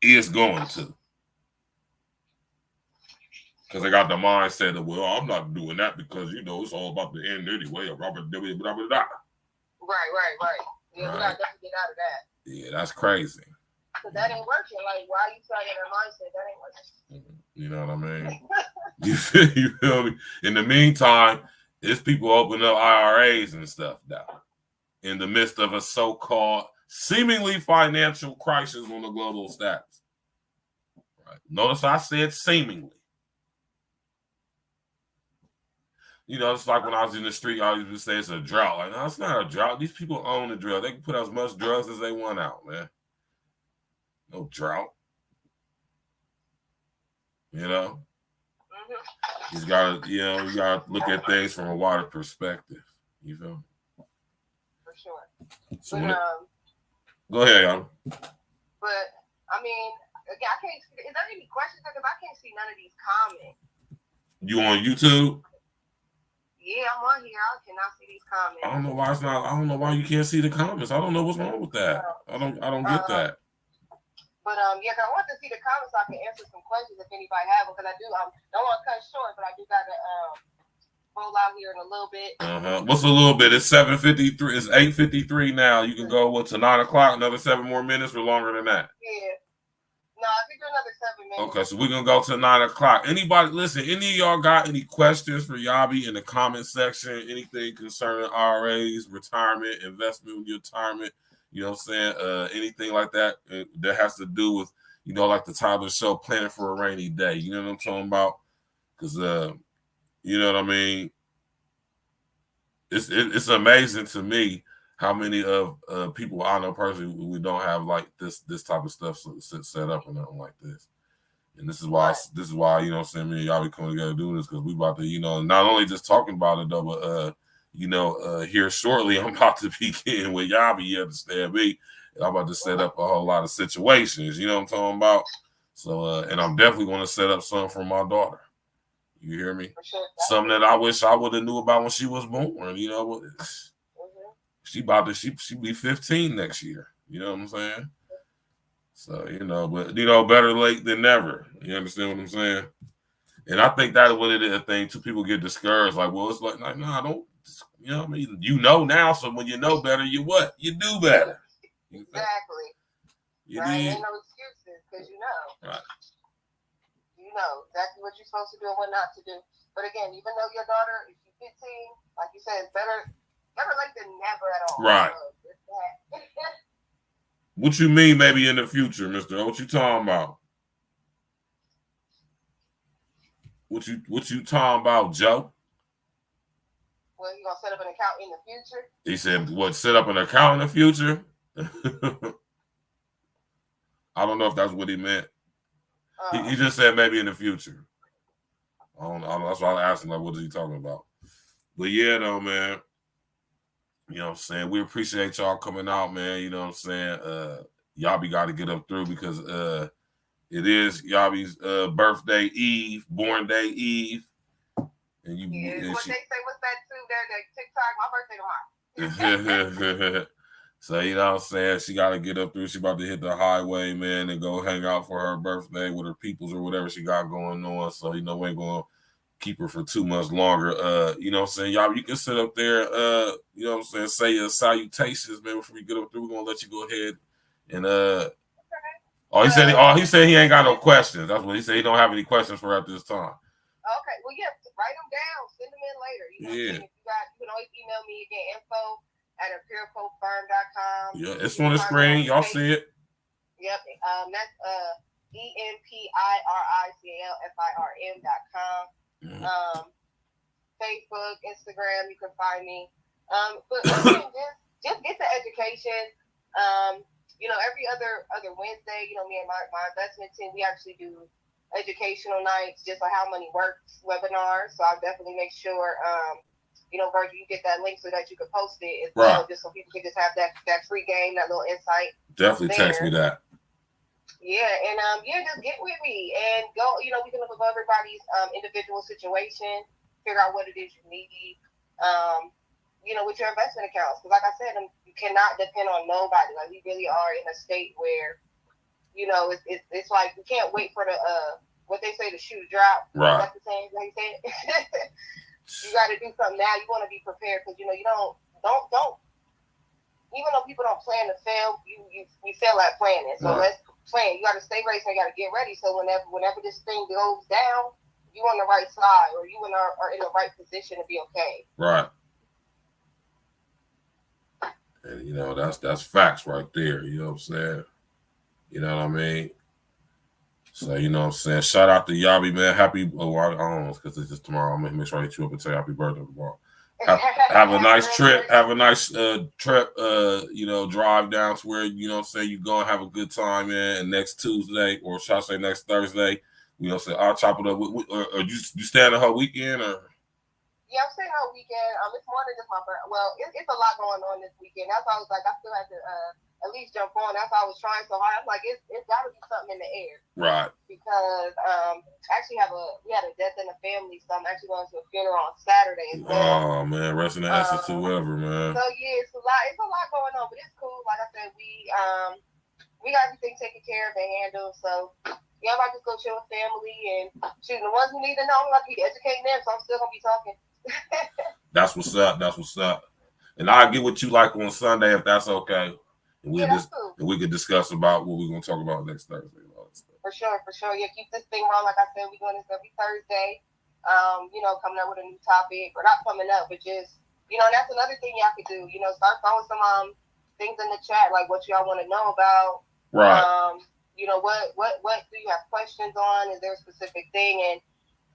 is going to. Because they got the mindset of, well, I'm not doing that because, you know, it's all about the end anyway. Right. Yeah, we got to get out of that. Yeah, that's crazy. Because that ain't working. Like, why are you starting that mindset? That ain't working. You know what I mean? you feel me? In the meantime, it's people opening up IRAs and stuff now in the midst of a so-called seemingly financial crisis on the global status. Right. Notice I said seemingly. You know, it's like when I was in the street, I used to say it's a drought. Like, no, it's not a drought. These people own the drought. They can put as much drugs as they want out, man. No drought. You know? You gotta look at things from a wider perspective. You feel me? For sure. So go ahead, y'all. But I mean, again, I can't. Is there any questions? Because I can't see none of these comments. You on YouTube? Yeah, I'm on here. I cannot see these comments. I don't know why it's not. I don't know why you can't see the comments. I don't know what's wrong with that. I don't get that. But yeah, cause I want to see the comments so I can answer some questions if anybody have them. Because I do. Don't want to cut short, but I do got to roll out here in a little bit. What's a little bit? It's 7:53. It's 8:53 now. You can go to 9 o'clock. Another 7 more minutes, or longer than that. Yeah. No, I think another 7 minutes. Okay, so we're gonna go to 9 o'clock. Anybody listen? Any of y'all got any questions for YABI in the comment section? Anything concerning IRAs, retirement, investment with your retirement? You know what I'm saying? Anything like that that has to do with, you know, like the title of the show, planning for a rainy day. You know what I'm talking about? Because you know what I mean. It's amazing to me how many of people I know personally, we don't have like this type of stuff set up or nothing like this. And this is why you know what I'm saying, me and y'all be coming together doing this, because we about to, you know, not only just talking about it though, but you know, here shortly I'm about to be getting with YABI, you understand me? And I'm about to set up a whole lot of situations, you know what I'm talking about? So and I'm definitely going to set up something for my daughter. You hear me? Sure. Something that I wish I would have knew about when she was born, you know. She be 15 next year. You know what I'm saying? So, you know, but you know, better late than never. You understand what I'm saying? And I think that's what it is a thing too. People get discouraged, like, well, it's like, nah, don't, you know what I mean? You know now, so when you know better, you what? You do better. Exactly. You right? need, ain't no excuses, because you know. right. You know exactly what you're supposed to do and what not to do. But again, even though your daughter, if she's 15, like you said, it's better late than never at all. Right. What you mean maybe in the future, mister? What you talking about? What you talking about, Joe? Well, you gonna set up an account in the future? He said, what, set up an account in the future? I don't know if that's what he meant. He just said maybe in the future. I don't know. That's why I asked him, like, what is he talking about? But yeah, though, man. You know what I'm saying? We appreciate y'all coming out, man. You know what I'm saying? YABI got to get up through, because it is YABI's birthday eve, born day eve. And you, what they say, what's that too there, that TikTok? My birthday tomorrow. So, you know what I'm saying? She got to get up through. She about to hit the highway, man, and go hang out for her birthday with her peoples or whatever she got going on. So, you know, we ain't going to keep her for too much longer. You know what I'm saying? Y'all, you can sit up there, you know what I'm saying, say your salutations, man, before we get up through. We're going to let you go ahead and, he said he ain't got no questions. That's what he said. He don't have any questions for her at this time. Okay, well, yeah, write them down, send them in later. You know, yeah. If you can always email me again, info@empiricalfirm.com. Yeah, it's on the screen. Y'all see it. Yep. That's EMPIRICALFIRM.com. Facebook, Instagram, you can find me. But again, just get the education. You know, every other Wednesday, you know, me and my investment team, we actually do educational nights, just like how money works webinars. So I'll definitely make sure, you know, Virgil, you get that link so that you can post it as well, just so people can just have that free game, that little insight. Definitely text me that. Yeah, and just get with me and go. You know, we can look above everybody's individual situation, figure out what it is you need. You know, with your investment accounts, because like I said, you cannot depend on nobody. Like, we really are in a state where, you know, it's like we can't wait for the what they say, the shoe to drop. Right. That's the same thing they say. You got to do something now. You want to be prepared, because you know you don't. Even though people don't plan to fail, you fail at planning. So let's plan. You got to stay ready. So you got to get ready. So whenever this thing goes down, you on the right side, or you are in the right position to be okay. Right. And you know, that's facts right there. You know what I'm saying? You know what I mean? So, you know what I'm saying? Shout out to YABI, man. Happy, I don't know, because it's just tomorrow. I'm going to make sure I hit you up and tell you happy birthday tomorrow. Have a nice trip. Have a nice trip, you know, drive down to where, you know what I'm saying, you go and have a good time, man. And next Tuesday, or shall I say next Thursday, you know what I'm saying, I'll chop it up. Or you staying the whole weekend, or? Yeah, I'm staying the whole weekend. It's more than just my birthday. Well, it's a lot going on this weekend. That's why I was like, I still had to at least jump on. That's why I was trying so hard. I'm like, it's got to be something in the air. Right. Because actually we had a death in the family, so I'm actually going to a funeral on Saturday as well. Oh man, rest in the essence to whoever, man. So yeah, it's a lot going on, but it's cool. Like I said, we got everything taken care of and handled. So yeah, I'm about to go chill with family, and shoot, the ones who need to know, I'm going to be educating them, so I'm still going to be talking. That's what's up. That's what's up. And I'll get what you like on Sunday if that's okay. And we could discuss about what we're gonna talk about next Thursday. For sure. Yeah, keep this thing rolling. Like I said, we're doing this every Thursday. You know, coming up with a new topic, or not coming up, but just, you know, that's another thing y'all could do. You know, start throwing some things in the chat, like what y'all want to know about. Right. You know, what do you have questions on? Is there a specific thing? And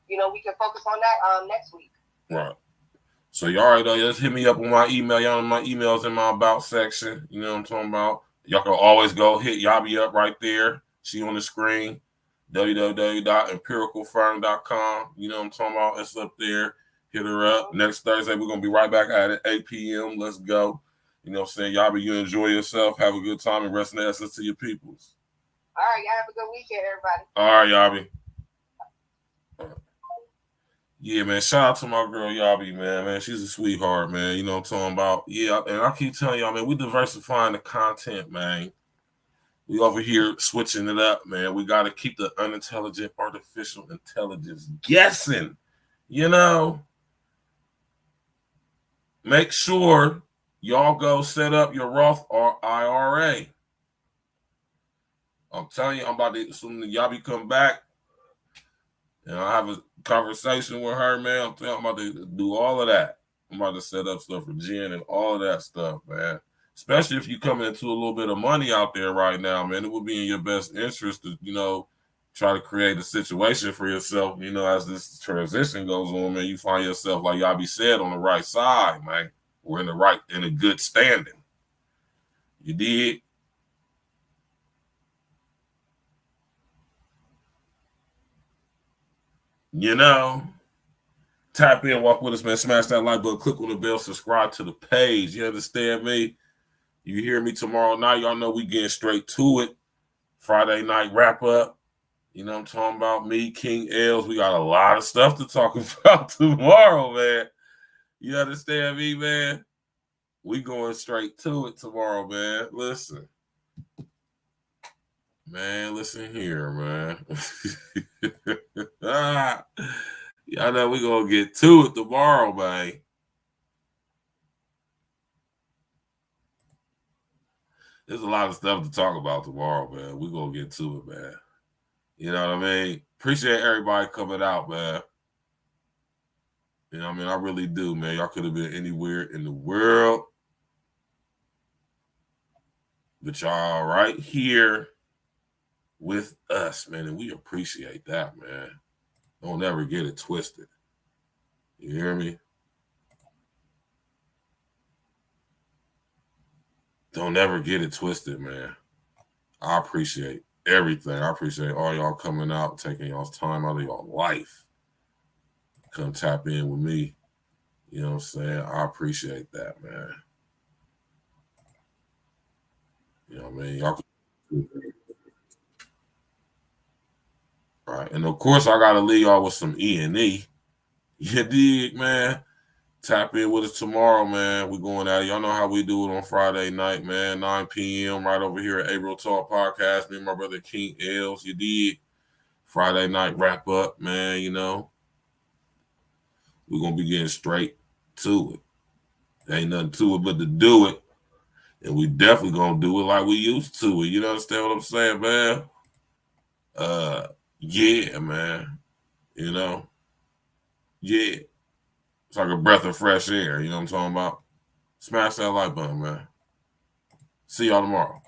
you know, we can focus on that next week. Right. So y'all already know, just hit me up on my email. Y'all know my email's in my about section. You know what I'm talking about? Y'all can always go hit YABI up right there. She on the screen. www.empiricalfirm.com. You know what I'm talking about? It's up there. Hit her up. Next Thursday, we're going to be right back at it, 8 p.m. Let's go. You know what I'm saying? YABI, you enjoy yourself. Have a good time, and rest in the essence to your peoples. All right. Y'all have a good weekend, everybody. All right, YABI. Yeah, man. Shout out to my girl YABI, man. She's a sweetheart, man. You know what I'm talking about? Yeah, and I keep telling y'all, man, we diversifying the content, man. We over here switching it up, man. We got to keep the unintelligent artificial intelligence guessing, you know. Make sure y'all go set up your Roth or IRA. I'm telling you, I'm about to, as soon as YABI come back, and I have a conversation with her, man. I'm about to do all of that. I'm about to set up stuff for Jen and all of that stuff, man. Especially if you come into a little bit of money out there right now, man. It would be in your best interest to, you know, try to create a situation for yourself, you know, as this transition goes on, man. You find yourself, like YABI said, on the right side, man. Or in a good standing. You did? You know, tap in, walk with us, man. Smash that like button, click on the bell, subscribe to the page. You understand me? You hear me tomorrow night. Y'all know we getting straight to it. Friday night wrap up. You know what I'm talking about? Me, King Els. We got a lot of stuff to talk about tomorrow, man. You understand me, man? We going straight to it tomorrow, man. Listen. Man, listen here, man. Y'all know we gonna get to it tomorrow, man. There's a lot of stuff to talk about tomorrow, man. We gonna get to it, man. You know what I mean? Appreciate everybody coming out, man. You know what I mean? I really do, man. Y'all could have been anywhere in the world, but y'all right here with us, man, and we appreciate that, man. Don't ever get it twisted. You hear me? Don't ever get it twisted, man. I appreciate everything. I appreciate all y'all coming out, taking y'all's time out of your life. Come tap in with me. You know what I'm saying? I appreciate that, man. You know what I mean? Y'all. All right. And of course, I got to leave y'all with some E&E. You dig, man? Tap in with us tomorrow, man. We're going at it. Y'all know how we do it on Friday night, man. 9 p.m. right over here at Real Talk Podcast. Me and my brother King Els. You dig? Friday night wrap up, man. You know, we're going to be getting straight to it. Ain't nothing to it but to do it. And we definitely going to do it like we used to it. You understand what I'm saying, man? Yeah, man. You know? Yeah. It's like a breath of fresh air. You know what I'm talking about? Smash that like button, man. See y'all tomorrow.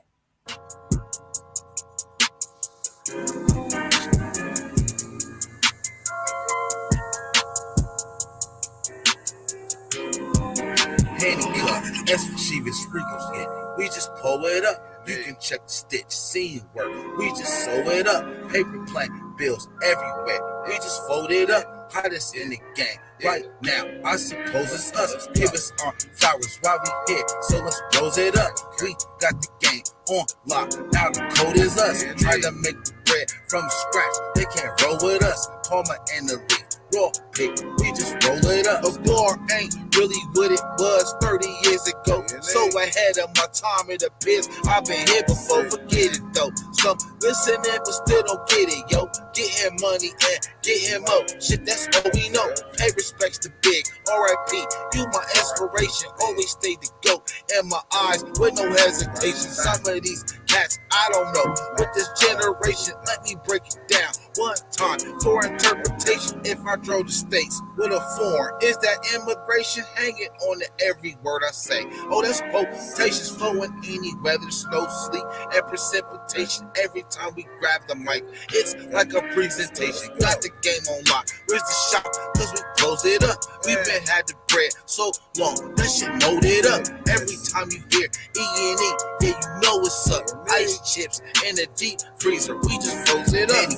Handicap, achieving sprinkles, yeah. We just pull it up. You can check the stitch, scene work. We just sew it up. Paper plane, bills everywhere. We just fold it up. Hottest in the game. Right now, I suppose it's us. Give us our flowers while we here. So let's rose it up. We got the game on lock. Now the code is us. Try to make the bread from scratch. They can't roll with us. Palmer and the leaf. Raw paper, we just roll it up. A bar ain't really what it was 30 years ago. So ahead of my time, it appears I've been here before. Forget it though. Some listening but still don't get it, yo. Getting money and getting more. Shit, that's all we know. Pay respects to big. R.I.P. You my inspiration. Always stay the GOAT in my eyes with no hesitation. Some of these cats, I don't know. With this generation, let me break it down one time for interpretation. If I drove the states with a foreign, is that immigration hanging on to every word I say? Oh, that's quotations flowing any weather, snow, sleet, and precipitation. Every time we grab the mic, it's like a presentation. Got the game on lock. Where's the shop? Cause we close it up. We've been had the bread so long, that shit loaded up. Every time you hear E&E, yeah, you know what's up. Ice chips in the deep freezer, we just froze it up.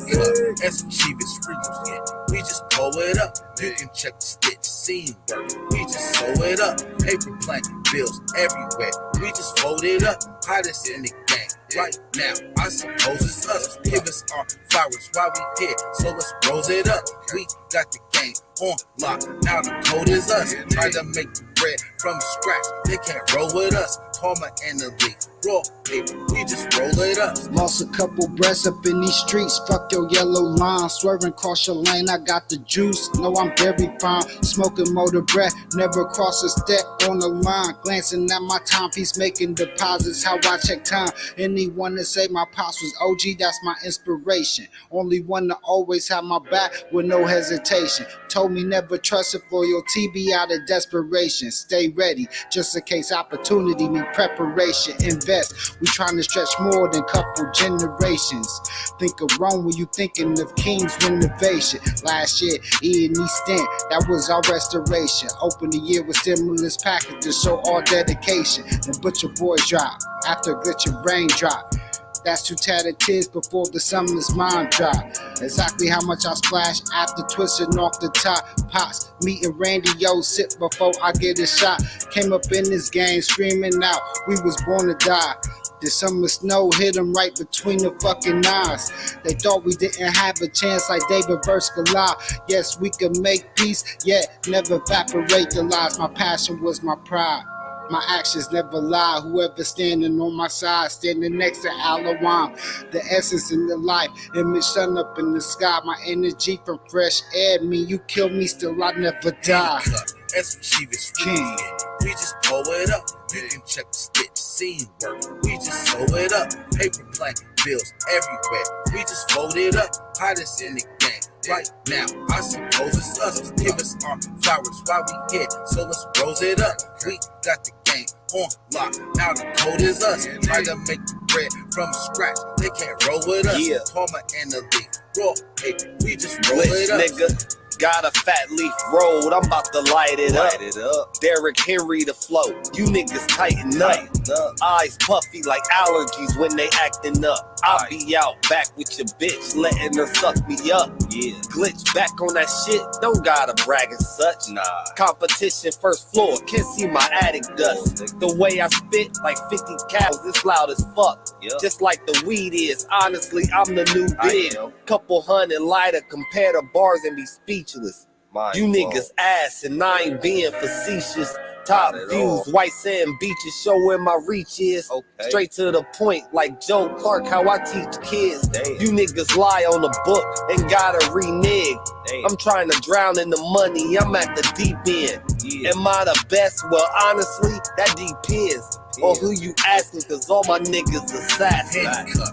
And some cheapest sprinkles, yeah. We just pull it up. You can check the stitch, scene work. We just sew it up. Paper plane, bills everywhere. We just fold it up. Hottest in the game. Right now, I suppose it's us. Give us our flowers while we here. So let's rose it up. We got the game on lock. Now the code is us. Try to make the bread from scratch. They can't roll with us. Palmer and the leaf. Raw paper, we just roll it up. Lost a couple breaths up in these streets. Fuck your yellow line. Swerving across your lane, I got the juice. No, I'm very fine. Smoking motor breath. Never cross a step on the line. Glancing at my timepiece, making deposits. How I check time. Anyone that say my pops was OG, that's my inspiration. Only one to always have my back with no hesitation. Told me never trust it for your TB out of desperation. Stay ready, just in case opportunity meet preparation. Invest. We trying to stretch more than couple generations. Think of Rome when you thinking of King's renovation. Last year, E&E stint, that was our restoration. Open the year with stimulus packages, show all dedication. Then Butcher Boys drop, after glitch brain drop. That's 2 tatted tears before the summer's mind drop. Exactly how much I splash after twisting off the top. Pops, meeting Randy, yo, sit before I get a shot. Came up in this game screaming out, we was born to die. The summer snow hit them right between the fucking eyes. They thought we didn't have a chance like David versus Goliath. Yes, we could make peace, yet never evaporate the lies. My passion was my pride. My actions never lie. Whoever standing on my side, standing next to Alawam. The essence in the life, image sun up in the sky. My energy from fresh air. Me, you kill me, still I never die. As Chief's king, we just blow it up. You can check the stitch, scene work. We just sew it up. Paper plank bills everywhere. We just fold it up. Hottest in the game. Right now, I suppose it's us. Give us our flowers while we here. So let's rose it up. We got the game on lock. Now the code is us. Try to make the bread from scratch. They can't roll with us. Yeah. Palmer and the leaf. Raw paper. We just roll Glitch, it up. nigga. Got a fat leaf road, I'm about to light it up. Derrick Henry the flow, you niggas tighten up. Eyes puffy like allergies when they acting up. I'll be out back with your bitch, letting her suck me up. Yeah, glitch back on that shit, don't gotta brag and such. Nah, competition first floor, can't see my attic dust. The way I spit like 50 cows, it's loud as fuck. Just like the weed is, honestly, I'm the new big. Couple hundred lighter, compare the bars and be speechless. You niggas ass and I ain't being facetious. Top views, white sand beaches, show where my reach is. Straight to the point, like Joe Clark, how I teach kids. You niggas lie on the book and gotta renege. I'm trying to drown in the money, I'm at the deep end. Am I the best? Well, honestly, that depends on who you asking, cause all my niggas assassins.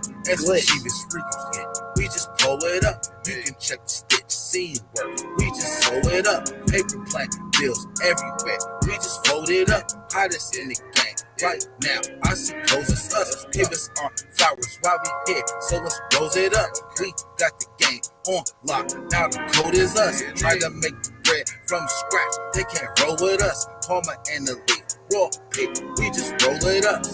We just blow it up. You can check the stitch, scene work. We just sew it up. Paper plank bills everywhere. We just fold it up. Hottest in the game. Right now, I suppose it's us. Give us our flowers while we here. So let's rose it up. We got the game on lock. Now the code is us. Try to make the bread from scratch. They can't roll with us. Palmer and the leaf. Raw paper. We just roll it up.